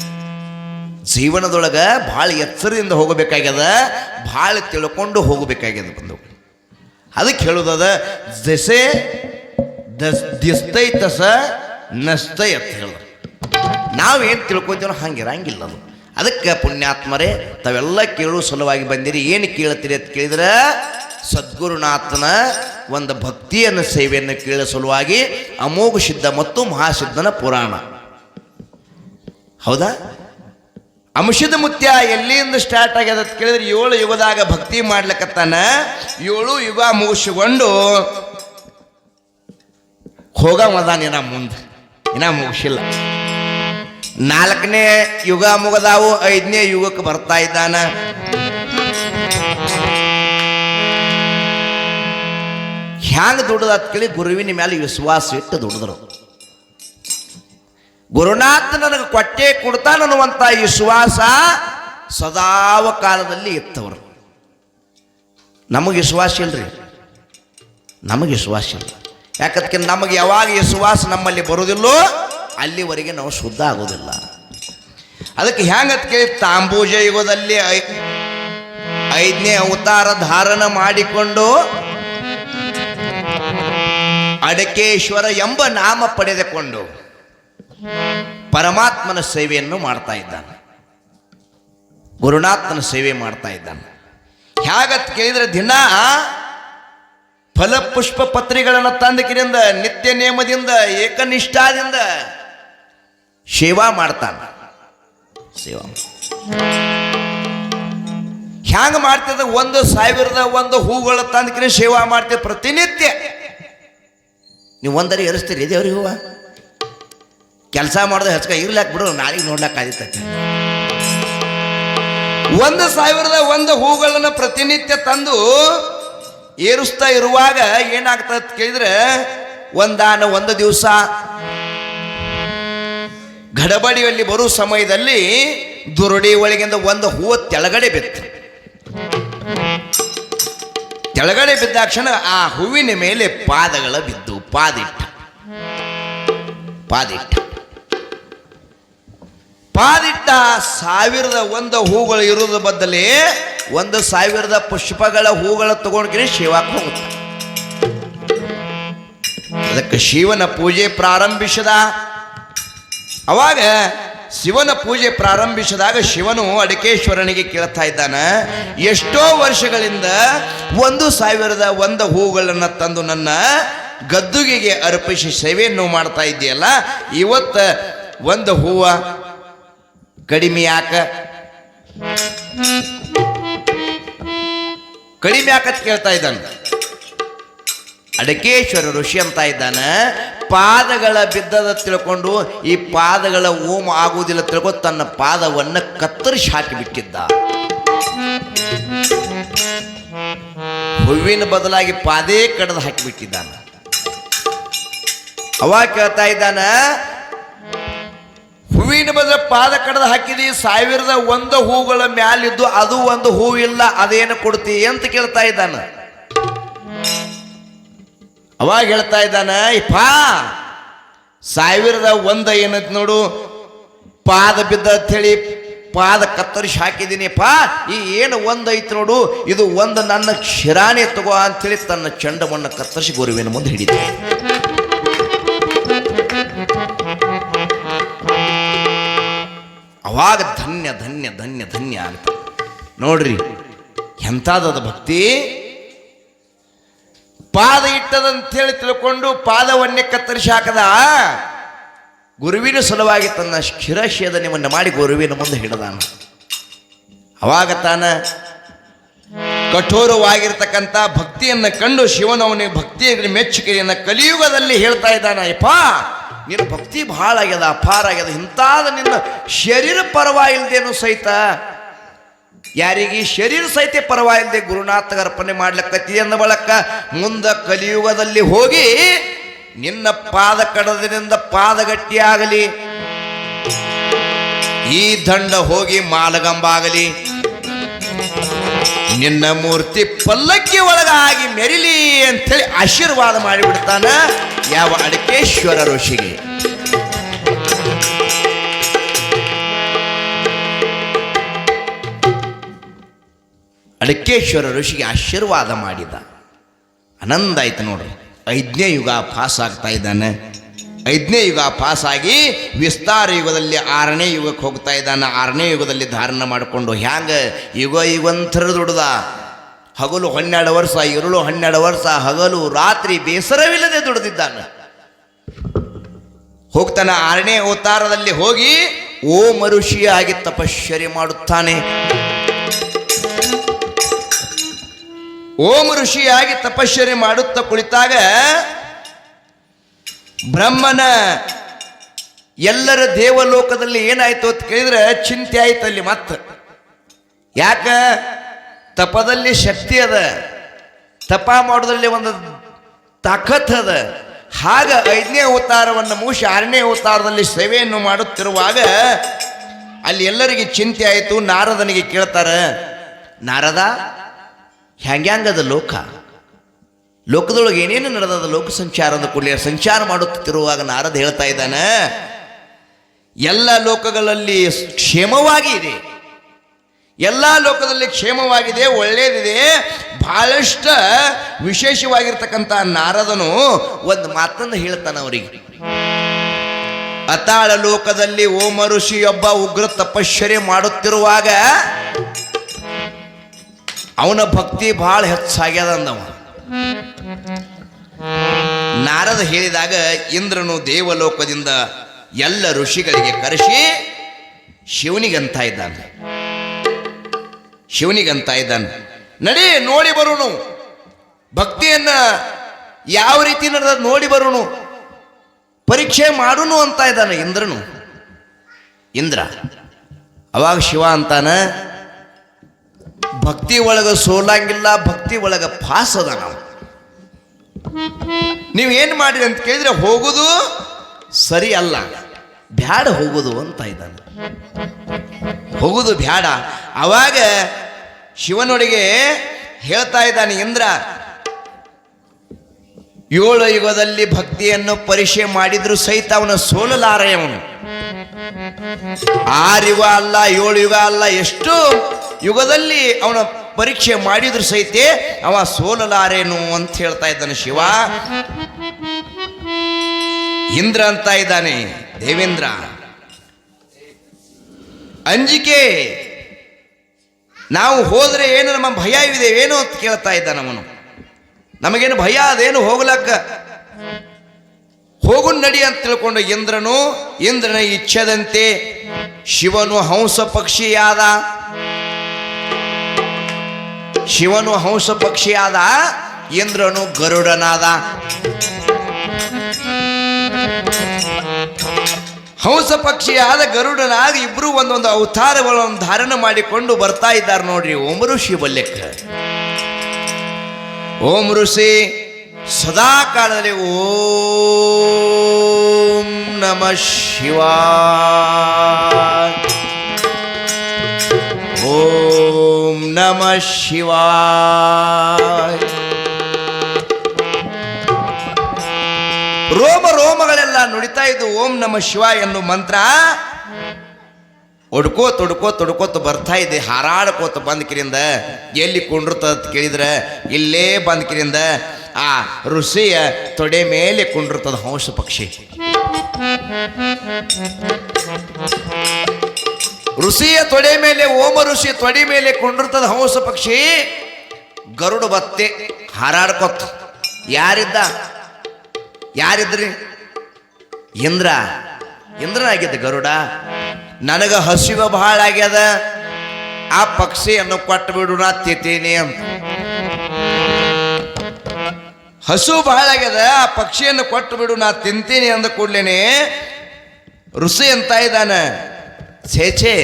ಜೀವನದೊಳಗೆ ಭಾಳ ಎಚ್ಚರದಿಂದ ಹೋಗಬೇಕಾಗ್ಯದ, ಭಾಳ ತಿಳ್ಕೊಂಡು ಹೋಗಬೇಕಾಗ್ಯದ ಬಂದು. ಅದಕ್ಕೆ ಹೇಳೋದದ ದಸೆ ದಿಸ್ತೈ ತಸ ನಸ್ತೈ ಅಂತ ಹೇಳಿದ್ರು. ನಾವೇನು ತಿಳ್ಕೊತೀವೋ ಹಂಗಿರಂಗಿಲ್ಲ ಅದು. ಅದಕ್ಕೆ ಪುಣ್ಯಾತ್ಮರೇ ತಾವೆಲ್ಲ ಕೇಳೋ ಸಲುವಾಗಿ ಬಂದಿರಿ. ಏನು ಕೇಳ್ತೀರಿ ಅಂತ ಕೇಳಿದ್ರೆ ಸದ್ಗುರುನಾಥನ ಒಂದು ಭಕ್ತಿಯನ್ನು ಸೇವೆಯನ್ನು ಕೇಳೋ ಸಲುವಾಗಿ ಅಮೋಘ ಸಿದ್ಧ ಮತ್ತು ಮಹಾಸಿದ್ಧನ ಪುರಾಣ. ಹೌದಾ? ಅಂಶದ ಮುತ್ಯ ಎಲ್ಲಿಂದ ಸ್ಟಾರ್ಟ್ ಆಗ್ಯದ ಅಂತ ಕೇಳಿದ್ರೆ 7 ಯುಗದಾಗ ಭಕ್ತಿ ಮಾಡ್ಲಿಕ್ಕತ್ತಾನ. 7 ಯುಗ ಮುಗಿಸಿಕೊಂಡು ಹೋಗಮದಾನ ಇನ್ನ ಮುಗಿಸಿಲ್ಲ. 4ನೇ ಯುಗ ಮುಗದಾವು, 5ನೇ ಯುಗಕ್ಕೆ ಬರ್ತಾ ಇದ್ದಾನ. ಹ್ಯಾಂಗ ದುಡ್ದ ಅಂತ ಕೇಳಿ ಗುರುವಿನ ಮೇಲೆ ವಿಶ್ವಾಸ ಇಟ್ಟು ದುಡಿದ್ರು. ಗುರುನಾಥ ನನಗೆ ಕೊಟ್ಟೆ ಕೊಡ್ತಾನನ್ನುವಂಥ ವಿಶ್ವಾಸ ಸದಾವ ಕಾಲದಲ್ಲಿ ಇತ್ತವರು. ನಮಗೆ ವಿಶ್ವಾಸ ಇಲ್ರಿ, ನಮಗೆ ವಿಶ್ವಾಸ ಇಲ್ಲ. ಯಾಕಂದ್ರೆ ನಮಗೆ ಯಾವಾಗ ವಿಶ್ವಾಸ ನಮ್ಮಲ್ಲಿ ಬರೋದಿಲ್ಲೋ ಅಲ್ಲಿವರೆಗೆ ನಾವು ಶುದ್ಧ ಆಗೋದಿಲ್ಲ. ಅದಕ್ಕೆ ಹ್ಯಾಂಗತ್ ಕೇಳಿ ತಾಂಬೂಜ ಯುಗದಲ್ಲಿ 5ನೇ ಅವತಾರ ಧಾರಣ ಮಾಡಿಕೊಂಡು ಅಡಕೇಶ್ವರ ಎಂಬ ನಾಮ ಪಡೆದುಕೊಂಡು ಪರಮಾತ್ಮನ ಸೇವೆಯನ್ನು ಮಾಡ್ತಾ ಇದ್ದಾನೆ, ಗುರುನಾಥನ ಸೇವೆ ಮಾಡ್ತಾ ಇದ್ದಾನೆ. ಹೇಗತ್ ಕೇಳಿದ್ರೆ ದಿನ ಫಲಪುಷ್ಪ ಪತ್ರಿಗಳನ್ನು ತಂದಕಿನಿಂದ ನಿತ್ಯ ನೇಮದಿಂದ ಏಕನಿಷ್ಠಾದಿಂದ ಸೇವಾ ಮಾಡ್ತಾನ. ಸೇವಾ ಹ್ಯಾಂಗ ಮಾಡ್ತಿದ್ದ 1,001 ಹೂಗಳ ತಂದಕಿನ ಸೇವಾ ಮಾಡ್ತೀವಿ ಪ್ರತಿನಿತ್ಯ. ನೀವು ಒಂದರಿ ಎರಿಸ್ತೀರಿ ದೇವ್ರಿಗೆ ಹೂವ? ಕೆಲಸ ಮಾಡೋದು ಹೆಚ್ಚಕ ಇರ್ಲಾಕ್ ಬಿಡು, ನಾಳೆಗೆ ನೋಡ್ಲಾಕ್ ಆದಿತ್ತೈತೆ. 1,001 ಹೂಗಳನ್ನು ಪ್ರತಿನಿತ್ಯ ತಂದು ಏರಿಸ್ತಾ ಇರುವಾಗ ಏನಾಗ್ತದೆ ಕೇಳಿದ್ರೆ ಒಂದು ದಿವಸ ಗಡಬಡಿಯಲ್ಲಿ ಬರೋ ಸಮಯದಲ್ಲಿ ದುರುಡಿ ಒಳಗಿಂದ ಒಂದು ಹೂವು ತೆಳಗಡೆ ಬಿತ್ತು. ತೆಳಗಡೆ ಬಿದ್ದಾಕ್ಷಣ ಆ ಹೂವಿನ ಮೇಲೆ ಪಾದಗಳ ಬಿದ್ದು ಪಾದಿಟ್ಟ 1,001 ಹೂಗಳು ಇರುವುದ ಬದಲೇ 1,000 ಪುಷ್ಪಗಳ ಹೂಗಳ ತಗೊಂಡ್ರೆ ಶಿವಕ್ಕೆ ಹೋಗುತ್ತೆ. ಅದಕ್ಕೆ ಶಿವನ ಪೂಜೆ ಪ್ರಾರಂಭಿಸಿದ. ಅವಾಗ ಶಿವನ ಪೂಜೆ ಪ್ರಾರಂಭಿಸಿದಾಗ ಶಿವನು ಅಡಕೇಶ್ವರನಿಗೆ ಕೇಳ್ತಾ ಇದ್ದಾನ, ಎಷ್ಟೋ ವರ್ಷಗಳಿಂದ 1,001 ಹೂಗಳನ್ನು ತಂದು ನನ್ನ ಗದ್ದುಗೆಗೆ ಅರ್ಪಿಸಿ ಸೇವೆಯನ್ನು ಮಾಡ್ತಾ ಇದ್ದೀಯಲ್ಲ, ಇವತ್ತ 1 ಹೂವ ಕಡಿಮೆ ಯಾಕತ್ ಕೇಳ್ತಾ ಇದ್ದಾನೆ. ಅಡಕೇಶ್ವರ ಋಷಿ ಅಂತ ಇದ್ದಾನ, ಪಾದಗಳ ಬಿದ್ದದ ತಿಳ್ಕೊಂಡು ಈ ಪಾದಗಳ ಓಮ ಆಗುವುದಿಲ್ಲ ತಿಳ್ಕೊಂಡು ತನ್ನ ಪಾದವನ್ನು ಕತ್ತರಿಸಿ ಹಾಕಿಬಿಟ್ಟಿದ್ದ. ಹೂವಿನ ಬದಲಾಗಿ ಪಾದೇ ಕಡದು ಹಾಕಿಬಿಟ್ಟಿದ್ದಾನ. ಅವಾಗ ಕೇಳ್ತಾ ಇದ್ದಾನ, ಹೂವಿನ ಬದಲ ಪಾದ ಕಡದು ಹಾಕಿದಿ, 1,001 ಹೂಗಳ ಮ್ಯಾಲಿದ್ದು ಅದು 1 ಹೂ ಇಲ್ಲ, ಅದೇನು ಕೊಡ್ತಿ ಅಂತ ಕೇಳ್ತಾ ಇದ್ದಾನ. ಅವಾಗ ಹೇಳ್ತಾ ಇದ್ದಾನ, ಇಪ್ಪಾ 1,001 ಏನಂತ ನೋಡು, ಪಾದ ಬಿದ್ದ ಅಂತ ಹೇಳಿ ಪಾದ ಕತ್ತರಿಸಿ ಹಾಕಿದ್ದೀನಿ ಪಾ, ಈ ಏನು 1 ಐತಿ ನೋಡು, ಇದು 1 ನನ್ನ ಶಿರಾಣಿ ತಗೋ ಅಂತೇಳಿ ತನ್ನ ಚಂಡವನ್ನು ಕತ್ತರಿಸಿ ಗುರುವಿನ ಮುಂದೆ ಹಿಡಿದ. ಅವಾಗ ಧನ್ಯ ಧನ್ಯ ಧನ್ಯ ಧನ್ಯ ಆಗ್ತದೆ ನೋಡ್ರಿ. ಎಂಥದದ ಭಕ್ತಿ. ಪಾದ ಇಟ್ಟದಂತೇಳಿ ತಿಳ್ಕೊಂಡು ಪಾದವನ್ನೇ ಕತ್ತರಿಸಿ ಹಾಕದ. ಗುರುವಿನ ಸಲುವಾಗಿ ತನ್ನ ಶಿರಶೇದನವನ್ನು ಮಾಡಿ ಗುರುವಿನ ಮುಂದೆ ಹಿಡದಾನ. ಅವಾಗ ತಾನ ಕಠೋರವಾಗಿರ್ತಕ್ಕಂಥ ಭಕ್ತಿಯನ್ನು ಕಂಡು ಶಿವನವನಿಗೆ ಭಕ್ತಿಯ ಮೆಚ್ಚುಗೆಯನ್ನು ಕಲಿಯುಗದಲ್ಲಿ ಹೇಳ್ತಾ ಇದ್ದಾನ. ಯಪ್ಪ ನಿನ್ನ ಭಕ್ತಿ ಬಹಳ ಆಗ್ಯದ, ಅಪಾರ ಆಗ್ಯದ, ಇಂಥಾದ ನಿನ್ನ ಶರೀರ ಪರವಾಗಿಲ್ದೇನು ಸಹಿತ, ಯಾರಿಗೆ ಶರೀರ ಸಹಿತ ಪರವಾಗಿಲ್ಲದೆ ಗುರುನಾಥಗ ಅರ್ಪಣೆ ಮಾಡ್ಲಕ್ಕತ್ತಿ ಅಂದ ಬಳಕ ಮುಂದೆ ಕಲಿಯುಗದಲ್ಲಿ ಹೋಗಿ ನಿನ್ನ ಪಾದ ಕಡದಿಂದ ಪಾದಗಟ್ಟಿಯಾಗಲಿ, ಈ ದಂಡ ಹೋಗಿ ಮಾಲಗಂಬಾಗಲಿ, ನಿನ್ನ ಮೂರ್ತಿ ಪಲ್ಲಕ್ಕಿ ಒಳಗಾಗಿ ಮೆರಿಲಿ ಅಂತೇಳಿ ಆಶೀರ್ವಾದ ಮಾಡಿಬಿಡ್ತಾನ ಯಾವ ಅಡಕೇಶ್ವರ ಋಷಿಗೆ. ಅಡಕೇಶ್ವರ ಋಷಿಗೆ ಆಶೀರ್ವಾದ ಮಾಡಿದ. ಆನಂದ ಆಯ್ತು ನೋಡ್ರಿ. 5ನೇ ಯುಗ ಪಾಸ್ ಆಗ್ತಾ ಇದ್ದಾನೆ. 5ನೇ ಯುಗ ಪಾಸಾಗಿ ವಿಸ್ತಾರ ಯುಗದಲ್ಲಿ 6ನೇ ಯುಗಕ್ಕೆ ಹೋಗ್ತಾ ಇದ್ದಾನೆ. 6ನೇ ಯುಗದಲ್ಲಿ ಧಾರಣ ಮಾಡಿಕೊಂಡು ಹ್ಯಾಂಗ ಯುಗಂತರ ದುಡ್ದ. ಹಗಲು 12 ವರ್ಷ, ഇരുಳು 12 ವರ್ಷ, ಹಗಲು ರಾತ್ರಿ ಬೇಸರವಿಲ್ಲದೆ ದುಡಿದಿದ್ದಾನೆ. ಹೋಗ್ತಾನೆ 6ನೇ ಅವತಾರದಲ್ಲಿ ಹೋಗಿ ಓಂ ಋಷಿಯಾಗಿ ತಪಶ್ಚರ್ಯ ಮಾಡುತ್ತಾನೆ. ಓಂ ಋಷಿಯಾಗಿ ತಪಶ್ಚರ್ಯ ಮಾಡುತ್ತಾ ಕುಳಿತಾಗ ಬ್ರಹ್ಮನ ಎಲ್ಲರ ದೇವಲೋಕದಲ್ಲಿ ಏನಾಯ್ತು ಅಂತ ಕೇಳಿದ್ರೆ ಚಿಂತೆ ಆಯ್ತಲ್ಲಿ. ಮತ್ತೆ ಯಾಕ? ತಪದಲ್ಲಿ ಶಕ್ತಿ ಅದ, ತಪ ಮಾಡೋದ್ರಲ್ಲಿ ಒಂದು ತಾಕತ್ ಅದ. ಹಾಗ 5ನೇ ಅವತಾರವನ್ನು ಮುಗಿಸಿ 6ನೇ ಅವತಾರದಲ್ಲಿ ಸೇವೆಯನ್ನು ಮಾಡುತ್ತಿರುವಾಗ ಅಲ್ಲಿ ಎಲ್ಲರಿಗೆ ಚಿಂತೆ ಆಯಿತು. ನಾರದನಿಗೆ ಕೇಳ್ತಾರ, ನಾರದ ಹ್ಯಾಂಗ್ಯಾಂಗದ ಲೋಕದೊಳಗೆ ಏನೇನು ನಡೆದದ ಲೋಕ ಸಂಚಾರದ ಕೂಡಲೇ ಸಂಚಾರ ಮಾಡುತ್ತಿರುವಾಗ ನಾರದ ಹೇಳ್ತಾ ಇದ್ದಾನೆ, ಎಲ್ಲ ಲೋಕಗಳಲ್ಲಿ ಕ್ಷೇಮವಾಗಿ ಇದೆ, ಎಲ್ಲ ಲೋಕದಲ್ಲಿ ಕ್ಷೇಮವಾಗಿದೆ, ಒಳ್ಳೇದಿದೆ. ಬಹಳಷ್ಟು ವಿಶೇಷವಾಗಿರ್ತಕ್ಕಂಥ ನಾರದನು ಒಂದು ಮಾತನ್ನು ಹೇಳ್ತಾನೆ ಅವರಿಗೆ. ಅತಾಳ ಲೋಕದಲ್ಲಿ ಓಂ ಋಷಿಯೊಬ್ಬ ಉಗ್ರ ತಪಶ್ಚರ್ಯ ಮಾಡುತ್ತಿರುವಾಗ ಅವನ ಭಕ್ತಿ ಬಹಳ ಹೆಚ್ಚಾಗ್ಯದ ಅಂದವ. ನಾರದ ಹೇಳಿದಾಗ ಇಂದ್ರನು ದೇವಲೋಕದಿಂದ ಎಲ್ಲ ಋಷಿಗಳಿಗೆ ಕರೆಸಿ ಶಿವನಿಗಂತ ಇದ್ದಾನೆ, ನಡಿ ನೋಡಿ ಬರೋನು, ಭಕ್ತಿಯನ್ನ ಯಾವ ರೀತಿ ನಡೆದ ನೋಡಿ ಬರೋನು, ಪರೀಕ್ಷೆ ಮಾಡೋನು ಅಂತ ಇದ್ದಾನೆ ಇಂದ್ರ. ಅವಾಗ ಶಿವ ಅಂತಾನ, ಭಕ್ತಿ ಒಳಗ ಸೋಲಂಗಿಲ್ಲ, ಭಕ್ತಿ ಒಳಗ ಪಾಸ್ ಅದ. ನೀವೇನು ಮಾಡಿರಿ ಅಂತ ಕೇಳಿದ್ರೆ ಹೋಗುದು ಸರಿ ಅಲ್ಲ, ಬ್ಯಾಡ ಹೋಗುದು ಅಂತ ಇದ್ದಾನೆ. ಹೋಗುದು ಬ್ಯಾಡ. ಅವಾಗ ಶಿವನೊಳಗೆ ಹೇಳ್ತಾ ಇದ್ದಾನೆ ಇಂದ್ರ, 7 ಯುಗದಲ್ಲಿ ಭಕ್ತಿಯನ್ನು ಪರೀಕ್ಷೆ ಮಾಡಿದ್ರು ಸಹಿತ ಅವನ ಸೋಲಲಾರೆ. ಅವನು 6 ಯುಗ ಅಲ್ಲ, 7 ಯುಗ ಅಲ್ಲ, ಎಷ್ಟು ಯುಗದಲ್ಲಿ ಅವನ ಪರೀಕ್ಷೆ ಮಾಡಿದ್ರು ಸಹಿತ ಅವ ಸೋಲಲಾರೇನು ಅಂತ ಹೇಳ್ತಾ ಇದ್ದಾನೆ ಶಿವ. ಇಂದ್ರ ಅಂತ ಇದ್ದಾನೆ, ದೇವೇಂದ್ರ ಅಂಜಿಕೆ, ನಾವು ಹೋದ್ರೆ ಏನು ನಮ್ಮ ಭಯ ಇದೆ ಏನು ಅಂತ ಕೇಳ್ತಾ ಇದ್ದಾನ ಅವನು. ನಮಗೇನು ಭಯ ಅದೇನು ಹೋಗ್ಲಕ್ಕ, ಹೋಗು ನಡಿ ಅಂತ ತಿಳ್ಕೊಂಡು ಇಂದ್ರನ ಇಚ್ಛೆದಂತೆ ಶಿವನು ಹಂಸ ಪಕ್ಷಿಯಾದ. ಇಂದ್ರನು ಗರುಡನಾದ. ಹಂಸ ಪಕ್ಷಿಯಾದ ಗರುಡನಾಗ ಇಬ್ರು ಒಂದೊಂದು ಅವತಾರಗಳನ್ನು ಧಾರಣ ಮಾಡಿಕೊಂಡು ಬರ್ತಾ ಇದ್ದಾರೆ ನೋಡ್ರಿ ಓಂ ಋಷಿ ಬಲ್ಲೆಕ್ಕ. ಓಂ ಋಷಿ ಸದಾ ಕಾಲದಲ್ಲಿ ಓಂ ನಮಃ ಶಿವಾಯ, ಓಂ ನಮಃ ಶಿವಾಯ. ರೋಮಗಳೆಲ್ಲ ನುಡಿತಾ ಇದ್ದು ಓಂ ನಮಃ ಶಿವಾಯ ಎನ್ನುವ ಮಂತ್ರ ತೊಡ್ಕೋತ ಬರ್ತಾ ಇದೆ. ಹಾರಾಡ್ಕೋತ ಬಂದ್ಕಿರಿಂದ ಎಲ್ಲಿ ಕುಂಡಿರ್ತದ ಕೇಳಿದ್ರೆ ಇಲ್ಲೇ ಬಂದ್ಕಿರಿಂದ ಆ ಋಷಿಯ ತೊಡೆ ಮೇಲೆ ಕುಂಡಿರ್ತದ ಹಂಸ ಪಕ್ಷಿ. ಋಷಿಯ ತೊಡೆ ಮೇಲೆ, ಓಮ ಋಷಿ ತೊಡೆ ಮೇಲೆ ಕುಂಡಿರ್ತದ ಹಂಸ ಪಕ್ಷಿ. ಗರುಡ ಬತ್ತೆ ಹಾರಾಡ್ಕೋತ. ಯಾರಿದ್ರಿ? ಇಂದ್ರನಾಗಿದ್ದ ಗರುಡ. ನನಗ ಹಸಿವ ಬಹಳ ಆಗ್ಯದ, ಆ ಪಕ್ಷಿಯನ್ನು ಕೊಟ್ಟು ಬಿಡು ನಾ ತಿಂತೀನಿ ಅಂತ. ಹಸು ಬಹಳ ಆಗ್ಯದ, ಆ ಪಕ್ಷಿಯನ್ನು ಕೊಟ್ಟು ಬಿಡು ನಾ ತಿಂತೀನಿ ಅಂದ ಕೂಡ್ಲೇನೆ ಋಷಿ ಅಂತ ಇದ್ದಾನ, ಛೇಛೆ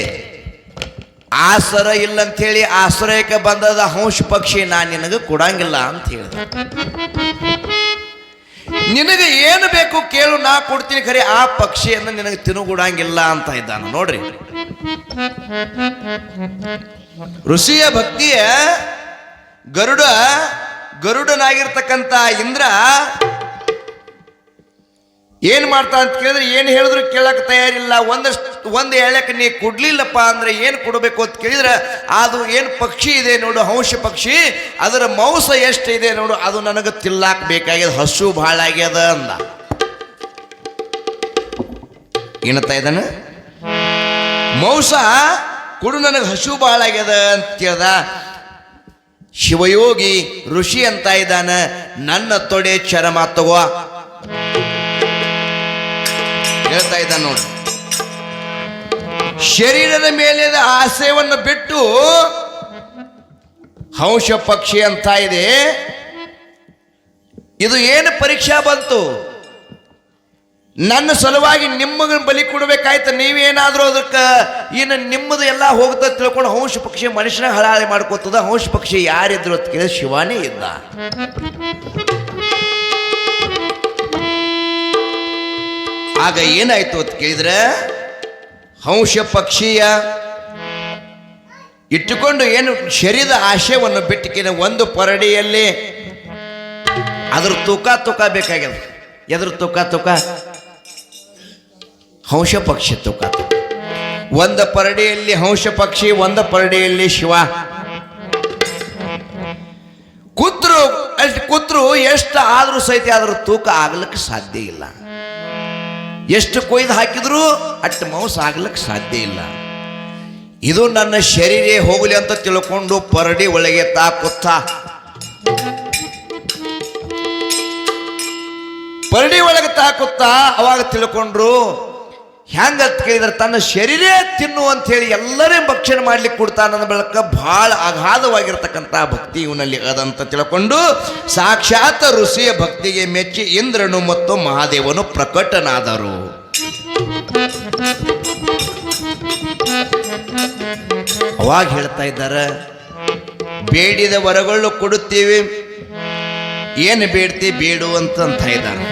ಆಸರ ಇಲ್ಲಂಥೇಳಿ ಆಶ್ರಯಕ್ಕೆ ಬಂದದ ಹಂಸ ಪಕ್ಷಿ ನಾನು ನಿನಗೆ ಕೊಡಂಗಿಲ್ಲ ಅಂತ ಹೇಳಿದ. ನಿನಗೆ ಏನು ಬೇಕು ಕೇಳು ನಾ ಕೊಡ್ತೀನಿ, ಖರೆ ಆ ಪಕ್ಷಿಯನ್ನು ನಿನಗೆ ತಿನ್ನುಗೂಡಂಗಿಲ್ಲ ಅಂತ ಇದ್ದಾನ. ನೋಡ್ರಿ, ಋಷಿಯ ಭಕ್ತಿಯ ಗರುಡನಾಗಿರ್ತಕ್ಕಂಥ ಇಂದ್ರ ಏನ್ ಮಾಡ್ತಾ ಅಂತ ಕೇಳಿದ್ರೆ ಏನು ಹೇಳಿದ್ರು ಕೇಳಕ್ ತಯಾರಿಲ್ಲ. ಒಂದು ಎಳೆಕ್ಕೆ ನೀ ಕೊಡ್ಲಿಲ್ಲಪ್ಪ ಅಂದ್ರೆ ಏನು ಕೊಡಬೇಕು ಅಂತ ಕೇಳಿದ್ರೆ ಅದು ಏನು ಪಕ್ಷಿ ಇದೆ ನೋಡು, ಹಂಸ ಪಕ್ಷಿ, ಅದರ ಮಾಂಸ ಎಷ್ಟಿದೆ ನೋಡು, ಅದು ನನಗೆ ತಿಲ್ಲಾಕ್ ಬೇಕಾಗ್ಯದ, ಹಸು ಭಾಳ ಆಗ್ಯದ ಅಂದ. ಏನತ್ತಾ ಇದ್ದಾನ, ಮಾಂಸ ಕೊಡು ನನಗೆ, ಹಸು ಭಾಳ ಆಗ್ಯದ ಅಂತ ಕೇಳ್ದ. ಶಿವಯೋಗಿ ಋಷಿ ಅಂತ ಇದ್ದಾನ, ನನ್ನ ತೊಡೆ ಚರ್ಮ ತಗೋ ಹೇಳ್ತಾ ಇದ್ದಾನೆ ನೋಡಿ. ಶರೀರದ ಮೇಲೆ ಆಸೆಯನ್ನು ಬಿಟ್ಟು ಹಂಸ ಪಕ್ಷಿ ಅಂತ ಇದೆ, ಇದು ಏನು ಪರೀಕ್ಷಾ ಬಂತು, ನನ್ನ ಸಲುವಾಗಿ ನಿಮಗೆ ಬಲಿ ಕೊಡಬೇಕಾಯ್ತು, ನೀವೇನಾದ್ರೂ ಅದಕ್ಕೆ ಇನ್ನು ನಿಮ್ಮದು ಎಲ್ಲ ಹೋಗ್ತಾ ತಿಳ್ಕೊಂಡು ಹಂಸ ಪಕ್ಷಿ ಮನುಷ್ಯನ ಹಳಾಳೆ ಮಾಡ್ಕೋತದ. ಹಂಸ ಪಕ್ಷಿ ಯಾರಿದ್ರು ಅಂತ ಕೇಳಿದ್ರೆ ಶಿವಾನೇ ಇದ್ದ. ಆಗ ಏನಾಯ್ತು ಅಂತ ಕೇಳಿದ್ರೆ ಹಂಸ ಪಕ್ಷಿಯ ಇಟ್ಟುಕೊಂಡು ಏನು ಶರೀರದ ಆಶಯವನ್ನು ಬಿಟ್ಟಿನ ಒಂದು ಪರಡಿಯಲ್ಲಿ ಅದ್ರ ತೂಕ ಬೇಕಾಗ್ಯದ. ಎದ್ರ ತೂಕ ಹಂಸ ಪಕ್ಷಿ ತೂಕ. ಒಂದು ಪರಡಿಯಲ್ಲಿ ಹಂಸ ಪಕ್ಷಿ, ಒಂದು ಪರಡಿಯಲ್ಲಿ ಶಿವ. ಕೂತ್ರು ಎಷ್ಟು ಆದ್ರೂ ಸಹಿತ ಅದ್ರ ತೂಕ ಆಗ್ಲಿಕ್ಕೆ ಸಾಧ್ಯ ಇಲ್ಲ. ಎಷ್ಟು ಕೊಯ್ದು ಹಾಕಿದ್ರು ಅಷ್ಟು ಮಾಂಸ ಆಗ್ಲಿಕ್ಕೆ ಸಾಧ್ಯ ಇಲ್ಲ. ಇದು ನನ್ನ ಶರೀರ ಹೋಗಲಿ ಅಂತ ತಿಳ್ಕೊಂಡು ಪರಡಿ ಒಳಗೆ ಪರಡಿ ಒಳಗೆ ತಾಕುತ್ತಾ ಅವಾಗ ತಿಳ್ಕೊಂಡ್ರು. ಹೆಂಗಂತ ಕೇಳಿದ್ರೆ ತನ್ನ ಶರೀರ ತಿನ್ನು ಅಂತ ಹೇಳಿ ಎಲ್ಲರೇ ಭಕ್ಷಣೆ ಮಾಡ್ಲಿಕ್ಕೆ ಕೊಡ್ತಾನ ಬೆಳಕ ಬಹಳ ಅಗಾಧವಾಗಿರ್ತಕ್ಕಂಥ ಭಕ್ತಿ ಇವನಲ್ಲಿ ಅದಂತ ತಿಳ್ಕೊಂಡು ಸಾಕ್ಷಾತ್ ಋಷಿಯ ಭಕ್ತಿಗೆ ಮೆಚ್ಚಿ ಇಂದ್ರನು ಮತ್ತು ಮಹಾದೇವನು ಪ್ರಕಟನಾದರು. ಅವಾಗ ಹೇಳ್ತಾ ಇದ್ದಾರೆ, ಬೇಡಿದ ವರಗಳು ಕೊಡುತ್ತೀವಿ, ಏನು ಬೇಡ್ತಿ ಬೇಡು ಅಂತ ಇದ್ದಾರೆ.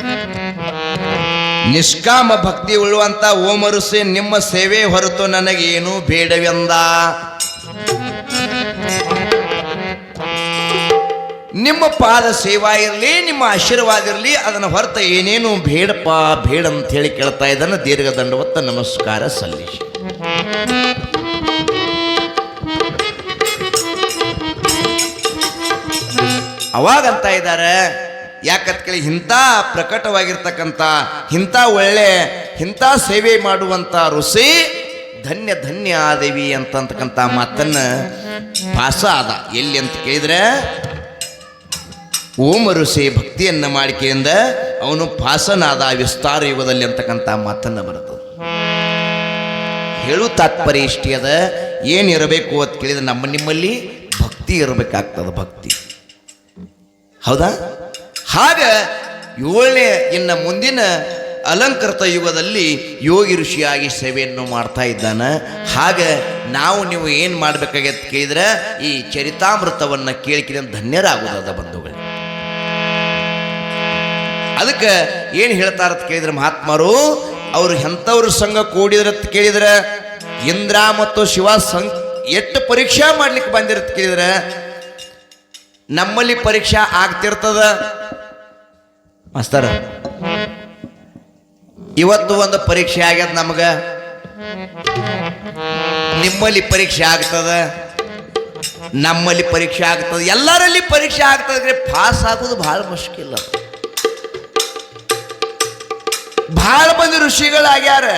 ನಿಷ್ಕಾಮ ಭಕ್ತಿ ಉಳ್ಳುವಂತ ಓಂ ಋಷಿ ನಿಮ್ಮ ಸೇವೆ ಹೊರತು ನನಗೇನು ಬೇಡವೆಂದ. ನಿಮ್ಮ ಪಾದ ಸೇವಾ ಇರಲಿ, ನಿಮ್ಮ ಆಶೀರ್ವಾದ ಇರಲಿ, ಅದನ್ನು ಹೊರತು ಏನೇನು ಬೇಡಪ್ಪ ಬೇಡ ಅಂತ ಹೇಳಿ ಕೇಳ್ತಾ ಇದ್ದಾನೆ. ದೀರ್ಘ ದಂಡವತ್ತ ನಮಸ್ಕಾರ ಸಲ್ಲಿಸಿ. ಅವಾಗಂತ ಇದ್ದಾರೆ, ಯಾಕಂತ ಕೇಳಿ ಇಂಥ ಪ್ರಕಟವಾಗಿರ್ತಕ್ಕಂಥ ಇಂಥ ಸೇವೆ ಮಾಡುವಂಥ ಋಷಿ ಧನ್ಯ ಧನ್ಯ ಆದೇವಿ ಅಂತಕ್ಕಂಥ ಮಾತನ್ನ ಭಾಸ ಆದ. ಎಲ್ಲಿ ಅಂತ ಕೇಳಿದ್ರೆ ಓಂ ಋಷಿ ಭಕ್ತಿಯನ್ನ ಮಾಡಿಕೆಯಿಂದ ಅವನು ಭಾಸನಾದ ವಿಸ್ತಾರ ಯುಗದಲ್ಲಿ ಅಂತಕ್ಕಂಥ ಮಾತನ್ನ ಬರ್ತದೆ. ಹೇಳು ತಾತ್ಪರ್ಯ ಇಷ್ಟೇ ಅದ. ಏನಿರಬೇಕು ಅಂತ ಕೇಳಿದ್ರೆ ನಿಮ್ಮಲ್ಲಿ ಭಕ್ತಿ ಇರಬೇಕಾಗ್ತದೆ, ಭಕ್ತಿ. ಹೌದಾ? ಹಾಗ 7ನೇ ಇನ್ನು ಮುಂದಿನ ಅಲಂಕೃತ ಯುಗದಲ್ಲಿ ಯೋಗಿ ಋಷಿಯಾಗಿ ಸೇವೆಯನ್ನು ಮಾಡ್ತಾ ಇದ್ದಾನೆ. ಹಾಗೆ ನೀವು ಏನು ಮಾಡಬೇಕಾಗತ್ತೆ ಕೇಳಿದ್ರೆ ಈ ಚರಿತಾಮೃತವನ್ನು ಕೇಳಿಕಿದ ಧನ್ಯರಾಗುವುದಾದ ಬಂಧುಗಳು. ಅದಕ್ಕೆ ಏನು ಹೇಳ್ತಾರಂತ ಕೇಳಿದ್ರೆ ಮಹಾತ್ಮರು ಅವರು ಎಂಥವ್ರ ಸಂಘ ಕೂಡಿದ್ರಂತ ಕೇಳಿದ್ರೆ ಇಂದ್ರ ಮತ್ತು ಶಿವ ಎಷ್ಟು ಪರೀಕ್ಷಾ ಮಾಡ್ಲಿಕ್ಕೆ ಬಂದಿರತ್ ಕೇಳಿದ್ರೆ ನಮ್ಮಲ್ಲಿ ಪರೀಕ್ಷಾ ಆಗ್ತಿರ್ತದ ಮಾಸ್ತರ. ಇವತ್ತು ಒಂದು ಪರೀಕ್ಷೆ ಆಗ್ಯದ ನಮಗ, ನಿಮ್ಮಲ್ಲಿ ಪರೀಕ್ಷೆ ಆಗ್ತದ, ನಮ್ಮಲ್ಲಿ ಪರೀಕ್ಷೆ ಆಗ್ತದೆ, ಎಲ್ಲರಲ್ಲಿ ಪರೀಕ್ಷೆ ಆಗ್ತದೆ. ಪಾಸ್ ಆಗೋದು ಬಹಳ ಮುಷ್ಕಿಲ್ಲ. ಬಹಳ ಮಂದಿ ಋಷಿಗಳಾಗ್ಯಾರ,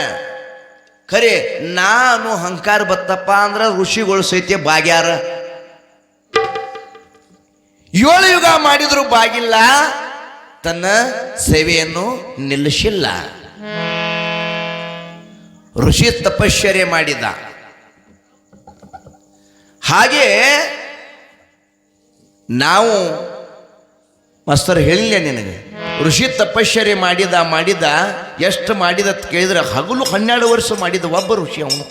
ಖರೆ ನಾನು ಅಹಂಕಾರ ಬತ್ತಪ್ಪ ಅಂದ್ರೆ ಋಷಿಗಳು ಸಹಿತ ಬಾಗ್ಯಾರ. 7 ಯುಗ ಮಾಡಿದ್ರು ಬಾಗಿಲ್ಲ, ತನ್ನ ಸೇವೆಯನ್ನು ನಿಲ್ಲಿಸಿಲ್ಲ. ಋಷಿ ತಪಶ್ಚರ್ಯ ಮಾಡಿದ. ಹಾಗೆ ನಾವು ಮಾಸ್ತರ್ ಹೇಳಿಲ್ಲ ನಿನಗೆ, ಋಷಿ ತಪಶ್ಚರ್ಯ ಮಾಡಿದ ಎಷ್ಟು ಮಾಡಿದ ಅಂತ ಕೇಳಿದ್ರೆ ಹಗಲು 12 ವರ್ಷ ಮಾಡಿದ ಒಬ್ಬ ಋಷಿ, ಅವನು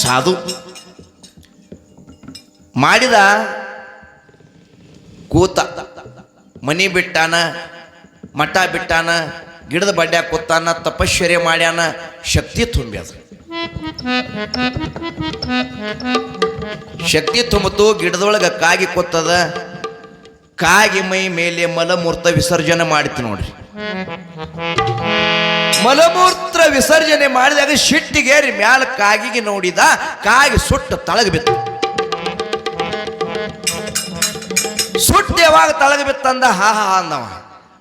ಸಾಧು ಮಾಡಿದ. ಕೂತ ಮನಿ ಬಿಟ್ಟಾನ, ಮಠ ಬಿಟ್ಟಾನ, ಗಿಡದ ಬಡ್ಡ್ಯಾಗ ಕೂತಾನ, ತಪಶ್ಚರ್ಯ ಮಾಡ್ಯಾನ, ಶಕ್ತಿ ತುಂಬ್ಯಾದ. ಶಕ್ತಿ ತುಂಬಿತು. ಗಿಡದೊಳಗೆ ಕಾಗಿ ಕೂತದ. ಕಾಗಿ ಮೈ ಮೇಲೆ ಮಲಮೂತ್ರ ವಿಸರ್ಜನೆ ಮಾಡ್ತಿ ನೋಡ್ರಿ. ಮಲಮೂತ್ರ ವಿಸರ್ಜನೆ ಮಾಡಿದಾಗ ಶಿಟ್ಟಿಗೇರಿ ಮ್ಯಾಲ ಕಾಗಿಗೆ ನೋಡಿದ. ಕಾಗಿ ಸುಟ್ಟು ತಳಗ ಬಿತ್ತು. ಸುಟ್ಟು ಯಾವಾಗ ತಳಗ ಬಿತ್ತಂದ ಹಾ ಹಾ ಅಂದವ,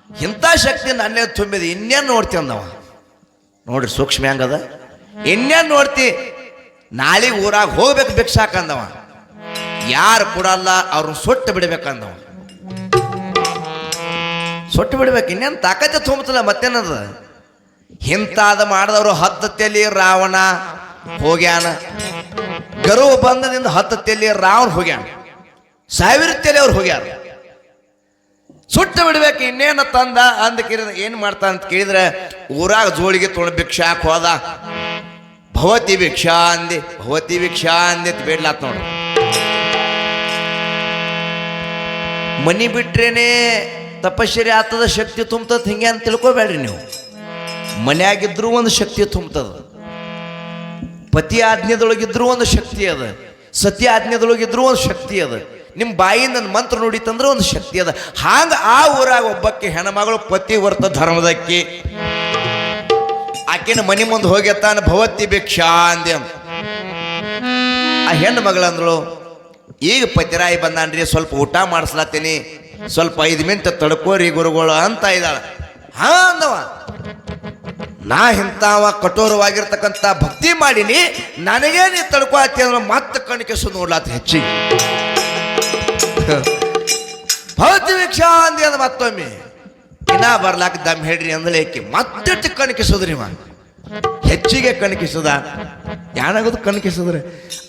ಇಂಥ ಶಕ್ತಿ ನನ್ನೇ ತುಂಬಿದ, ಇನ್ನೇನು ನೋಡ್ತಿ ಅಂದವ. ನೋಡ್ರಿ ಸೂಕ್ಷ್ಮ ಹೆಂಗದ, ಇನ್ನೇನು ನೋಡ್ತಿ, ನಾಳೆ ಊರಾಗ ಹೋಗ್ಬೇಕು ಭಿಕ್ಷಾಕಂದವ. ಯಾರು ಕೊಡಲ್ಲ ಅವ್ರನ್ನ ಸುಟ್ಟು ಬಿಡ್ಬೇಕಂದವ. ಸುಟ್ಟು ಬಿಡ್ಬೇಕು, ಇನ್ನೇನು ತಾಕತ್ತೆ ತುಂಬತ್ತಲ್ಲ, ಮತ್ತೇನದ. ಇಂಥಾದ ಮಾಡಿದವರು 10 ತೆಲಿ ರಾವಣ ಹೋಗ್ಯಾನ. ಗರುವು ಬಂಧದಿಂದ 10 ತೆಲಿ ರಾವಣ ಹೋಗ್ಯಾನ. 1000 ತೆಲಿ ಅವ್ರು ಹೋಗ್ಯಾರ. ಸುಟ್ಟು ಬಿಡ್ಬೇಕು, ಇನ್ನೇನು ತಂದ ಅಂದ ಕೇಳಿದ್ರೆ ಏನು ಮಾಡ್ತಾ ಅಂತ ಕೇಳಿದ್ರೆ ಊರಾಗ ಜೋಳಿಗೆ ತೊಗೊಂಡು ಭಿಕ್ಷಾಕ್ ಹೋದ. ಭವತಿ ಭಿಕ್ಷಾ ಅಂದೆ, ಭವತಿ ಭಿಕ್ಷಾ ಅಂದೆ ಬೇಡ್ಲಾತ್ ನೋಡ್ರಿ. ಮನಿ ಬಿಟ್ರೇನೆ ತಪಶ್ಚರ್ಯ ಆಗ್ತದ, ಶಕ್ತಿ ತುಂಬತದ, ಹಿಂಗೆ ಅಂತ ತಿಳ್ಕೊಬೇಡ್ರಿ ನೀವು. ಮನ್ಯಾಗಿದ್ರು ಒಂದು ಶಕ್ತಿ ತುಂಬತದ, ಪತಿ ಆಜ್ಞೆದೊಳಗಿದ್ರು ಒಂದು ಶಕ್ತಿ ಅದ, ಸತ್ಯ ಆಜ್ಞೆದೊಳಗಿದ್ರು ಒಂದು ಶಕ್ತಿ ಅದ, ನಿಮ್ಮ ಬಾಯಿಂದ ಮಂತ್ರ ನೋಡಿತಂದ್ರೆ ಒಂದು ಶಕ್ತಿ ಅದ. ಹಾಂಗ ಆ ಊರಾಗ ಒಬ್ಬಕ್ಕೆ ಹೆಣ್ಮಗಳು ಪತಿವ್ರತ ಧರ್ಮದಕ್ಕೆ ಆಕೆನ ಮನಿ ಮುಂದೆ ಹೋಗ್ಯತಾನ. ಭವತಿ ಭಿಕ್ಷಾ ಅಂದೆ ಅಂತ ಆ ಹೆಣ್ಣು ಮಗಳಂದಳು, ಈಗ ಪತಿರಾಯಿ ಬಂದಾನ್ರಿ, ಸ್ವಲ್ಪ ಊಟ ಮಾಡಿಸ್ಲತ್ತೀನಿ, ಸ್ವಲ್ಪ 5 ಮಿನಿಟ್ ತಡ್ಕೋರಿ ಗುರುಗಳು ಅಂತ ಇದ್ದಾಳ. ಹಾ ಅಂದವ, ನಾ ಇಂಥವ ಕಠೋರವಾಗಿರ್ತಕ್ಕಂಥ ಭಕ್ತಿ ಮಾಡೀನಿ, ನನಗೇ ನೀ ತಡ್ಕೋತಿ ಅಂದ್ರೆ ಮತ್ತೆ ಕಣ್ಕೆಸು ನೋಡ್ಲಾತ ಹೆಚ್ಚಿಗೆ. ಭವತಿ ಭಿಕ್ಷಾ ಅಂದಿ ಅಂದ ಮತ್ತೊಮ್ಮೆ. ಇನ್ನ ಬರ್ಲಾಕ ದಮ್ ಹೇಳ್ರಿ ಅಂದಲೇ ಏಕೆ ಮತ್ತೆ ಕಣ್ಕಿಸೋದ್ರಿ ಮಾ ಹೆಚ್ಚಿಗೆ ಕಣ್ಕಿಸದ. ಯಾನಾಗೋದು ಕಣ್ಕಿಸಿದ್ರೆ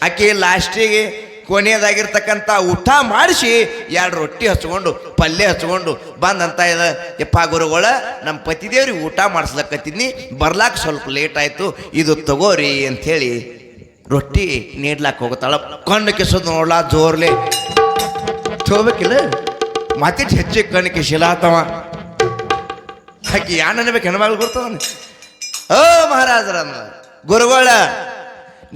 ಆಕೆ ಲಾಸ್ಟಿಗೆ ಕೊನೆಯದಾಗಿರ್ತಕ್ಕಂಥ ಊಟ ಮಾಡಿಸಿ 2 ರೊಟ್ಟಿ ಹಚ್ಕೊಂಡು ಪಲ್ಯ ಹಚ್ಕೊಂಡು ಬಂದಂತ ಇದೆ. ಯಪ್ಪ ಗುರುಗಳ, ನಮ್ಮ ಪತಿದೇವ್ರಿಗೆ ಊಟ ಮಾಡಿಸ್ಲಕತ್ತಿದ್ನಿ, ಬರ್ಲಾಕ ಸ್ವಲ್ಪ ಲೇಟ್ ಆಯ್ತು, ಇದು ತಗೋರಿ ಅಂಥೇಳಿ ರೊಟ್ಟಿ ನೀಡ್ಲಾಕ ಹೋಗುತ್ತಾಳ. ಕಣ್ಣು ಕಿಸೋದು ನೋಡ್ಲಾ ಜೋರ್ಲೆ ತಗೋಬೇಕಿಲ್ಲ, ಮತ್ತಿಟ್ಟು ಹೆಚ್ಚಿಗೆ ಕಣ್ಣು ಕಿಸಿಲಾತವ. ಆಕೆ ಯಾನ್ ಅನ್ಬೇಕು, ಹೆಣ್ಮಗಳು ಗೊತ್ತವನು. ಓ ಮಹಾರಾಜರ ಗುರುಗಳ,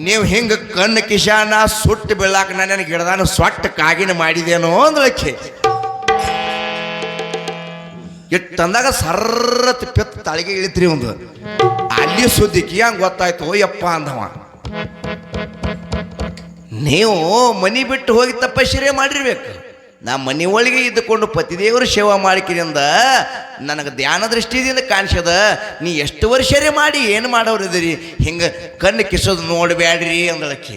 ನೀವು ಹಿಂಗೆ ಕಣ್ಣು ಕಿಶಾನ ಸುಟ್ಟು ಬೀಳಾಕ ನನ್ನ ಗಿಡದಾನ ಸೊಟ್ಟ ಕಾಗಿನ ಮಾಡಿದೇನೋ ಅಂದ್ರಕ್ಕೆ ಇಟ್ಟಂದಾಗ ಸರ್ರತ್ ಪೆತ್ ತಳಿಗೆ ಇಳಿತ್ರಿ ಒಂದು. ಅಲ್ಲಿ ಸುದ್ದಿಕ್ಕಿ ಹಂಗೆ ಗೊತ್ತಾಯ್ತು ಯಪ್ಪ ಅಂದವ. ನೀವು ಮನಿ ಬಿಟ್ಟು ಹೋಗಿ ತಪಶ್ಚರ್ಯ ಮಾಡಿರ್ಬೇಕು. ನಾ ಮನೆ ಒಳಗೆ ಇದ್ದುಕೊಂಡು ಪತಿದೇವರು ಸೇವಾ ಮಾಡಿಕಿರಿಂದ ನನಗೆ ಧ್ಯಾನ ದೃಷ್ಟಿಯಿಂದ ಕಾಣಿಸ್ಯದ. ನೀ ಎಷ್ಟು ವರ್ಷರೇ ಮಾಡಿ ಏನು ಮಾಡೋರಿದ್ದೀರಿ, ಹಿಂಗೆ ಕಣ್ಣು ಕಿಸೋದು ನೋಡಬೇಡ್ರಿ ಅಂದಳಕ್ಕಿ.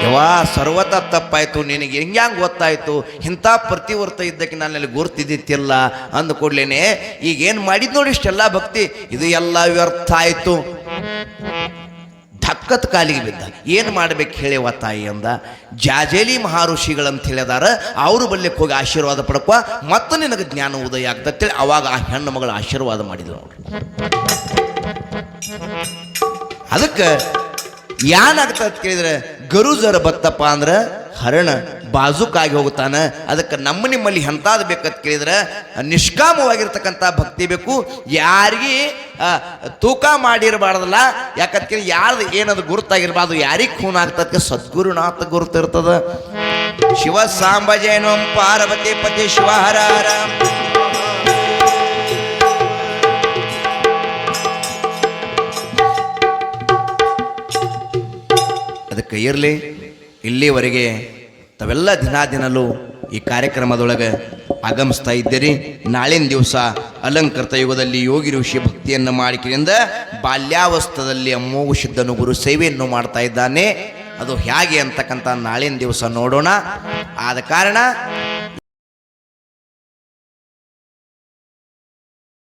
ಯವಾ ಸರ್ವತ ತಪ್ಪಾಯ್ತು, ನಿನಗೆ ಹೆಂಗ್ಯಾಂಗೆ ಗೊತ್ತಾಯ್ತು, ಇಂಥ ಪ್ರತಿವರ್ತ ಇದ್ದಕ್ಕೆ ನಾನಲ್ಲಿ ಗುರ್ತಿದ್ದಿತ್ತಿಲ್ಲ ಅಂದ್ಕೊಡ್ಲೇನೆ ಈಗೇನು ಮಾಡಿದ್ ನೋಡಿ ಇಷ್ಟೆಲ್ಲ ಭಕ್ತಿ, ಇದು ಎಲ್ಲ ವ್ಯರ್ಥ ಆಯಿತು. ಧಕ್ಕತ್ ಕಾಲಿಗೆ ಬಿದ್ದ. ಏನು ಮಾಡ್ಬೇಕು ಹೇಳಿವ ತಾಯಿ ಅಂದ. ಜಾಜೇಲಿ ಮಹಾಋಷಿಗಳಂತ ಹೇಳಿದಾರ, ಅವರು ಬಲ್ಯಕ್ಕೆ ಹೋಗಿ ಆಶೀರ್ವಾದ ಪಡ್ಕೊ, ಮತ್ತು ನಿನಗೆ ಜ್ಞಾನ ಉದಯ ಆಗ್ತತ್ತೇಳಿ ಅವಾಗ ಆ ಹೆಣ್ಣು ಮಗಳ ಆಶೀರ್ವಾದ ಮಾಡಿದ್ರು ನೋಡ್ರಿ. ಅದಕ್ಕೆ ಏನಾಗ್ತದ ಕೇಳಿದ್ರೆ ಗರುಜರ ಬತ್ತಪ್ಪ ಅಂದ್ರೆ ಹರಣ ಬಾಜುಕಾಗಿ ಹೋಗುತ್ತಾನ. ಅದಕ್ಕೆ ನಮ್ಮ ನಿಮ್ಮಲ್ಲಿ ಎಂತಾದ್ ಬೇಕಂತ ಕೇಳಿದ್ರೆ ನಿಷ್ಕಾಮವಾಗಿರ್ತಕ್ಕಂಥ ಭಕ್ತಿ ಬೇಕು. ಯಾರಿಗೆ ತೂಕ ಮಾಡಿರಬಾರ್ದಲ್ಲ, ಯಾಕಂತ ಕೇಳಿ ಯಾರ್ದು ಏನದು ಗುರುತಾಗಿರ್ಬಾರ್ದು, ಯಾರಿಗೆ ಖೂನ್ ಆಗ್ತದಕ್ಕೆ ಸದ್ಗುರುನಾಥ ಗುರುತಿರ್ತದ. ಶಿವ ಸಾಂಬಜೇನೋ ಪಾರ್ವತಿ ಪತಿ ಶಿವ ಹರ ಹರ. ಅದಕ್ಕೆ ಇರಲಿ, ಇಲ್ಲಿವರೆಗೆ ತಾವೆಲ್ಲ ದಿನಾದಿನಲ್ಲೂ ಈ ಕಾರ್ಯಕ್ರಮದೊಳಗೆ ಆಗಮಿಸ್ತಾ ಇದ್ದೀರಿ. ನಾಳಿನ ದಿವಸ ಅಲಂಕೃತ ಯುಗದಲ್ಲಿ ಯೋಗಿ ಋಷಿ ಭಕ್ತಿಯನ್ನು ಮಾಡಿಕೆಯಿಂದ ಬಾಲ್ಯಾವಸ್ಥದಲ್ಲಿ ಅಮ್ಮೋಗು ಸಿದ್ಧನು ಗುರು ಸೇವೆಯನ್ನು ಮಾಡ್ತಾ ಇದ್ದಾನೆ. ಅದು ಹೇಗೆ ಅಂತಕ್ಕಂಥ ನಾಳಿನ ದಿವಸ ನೋಡೋಣ. ಆದ ಕಾರಣ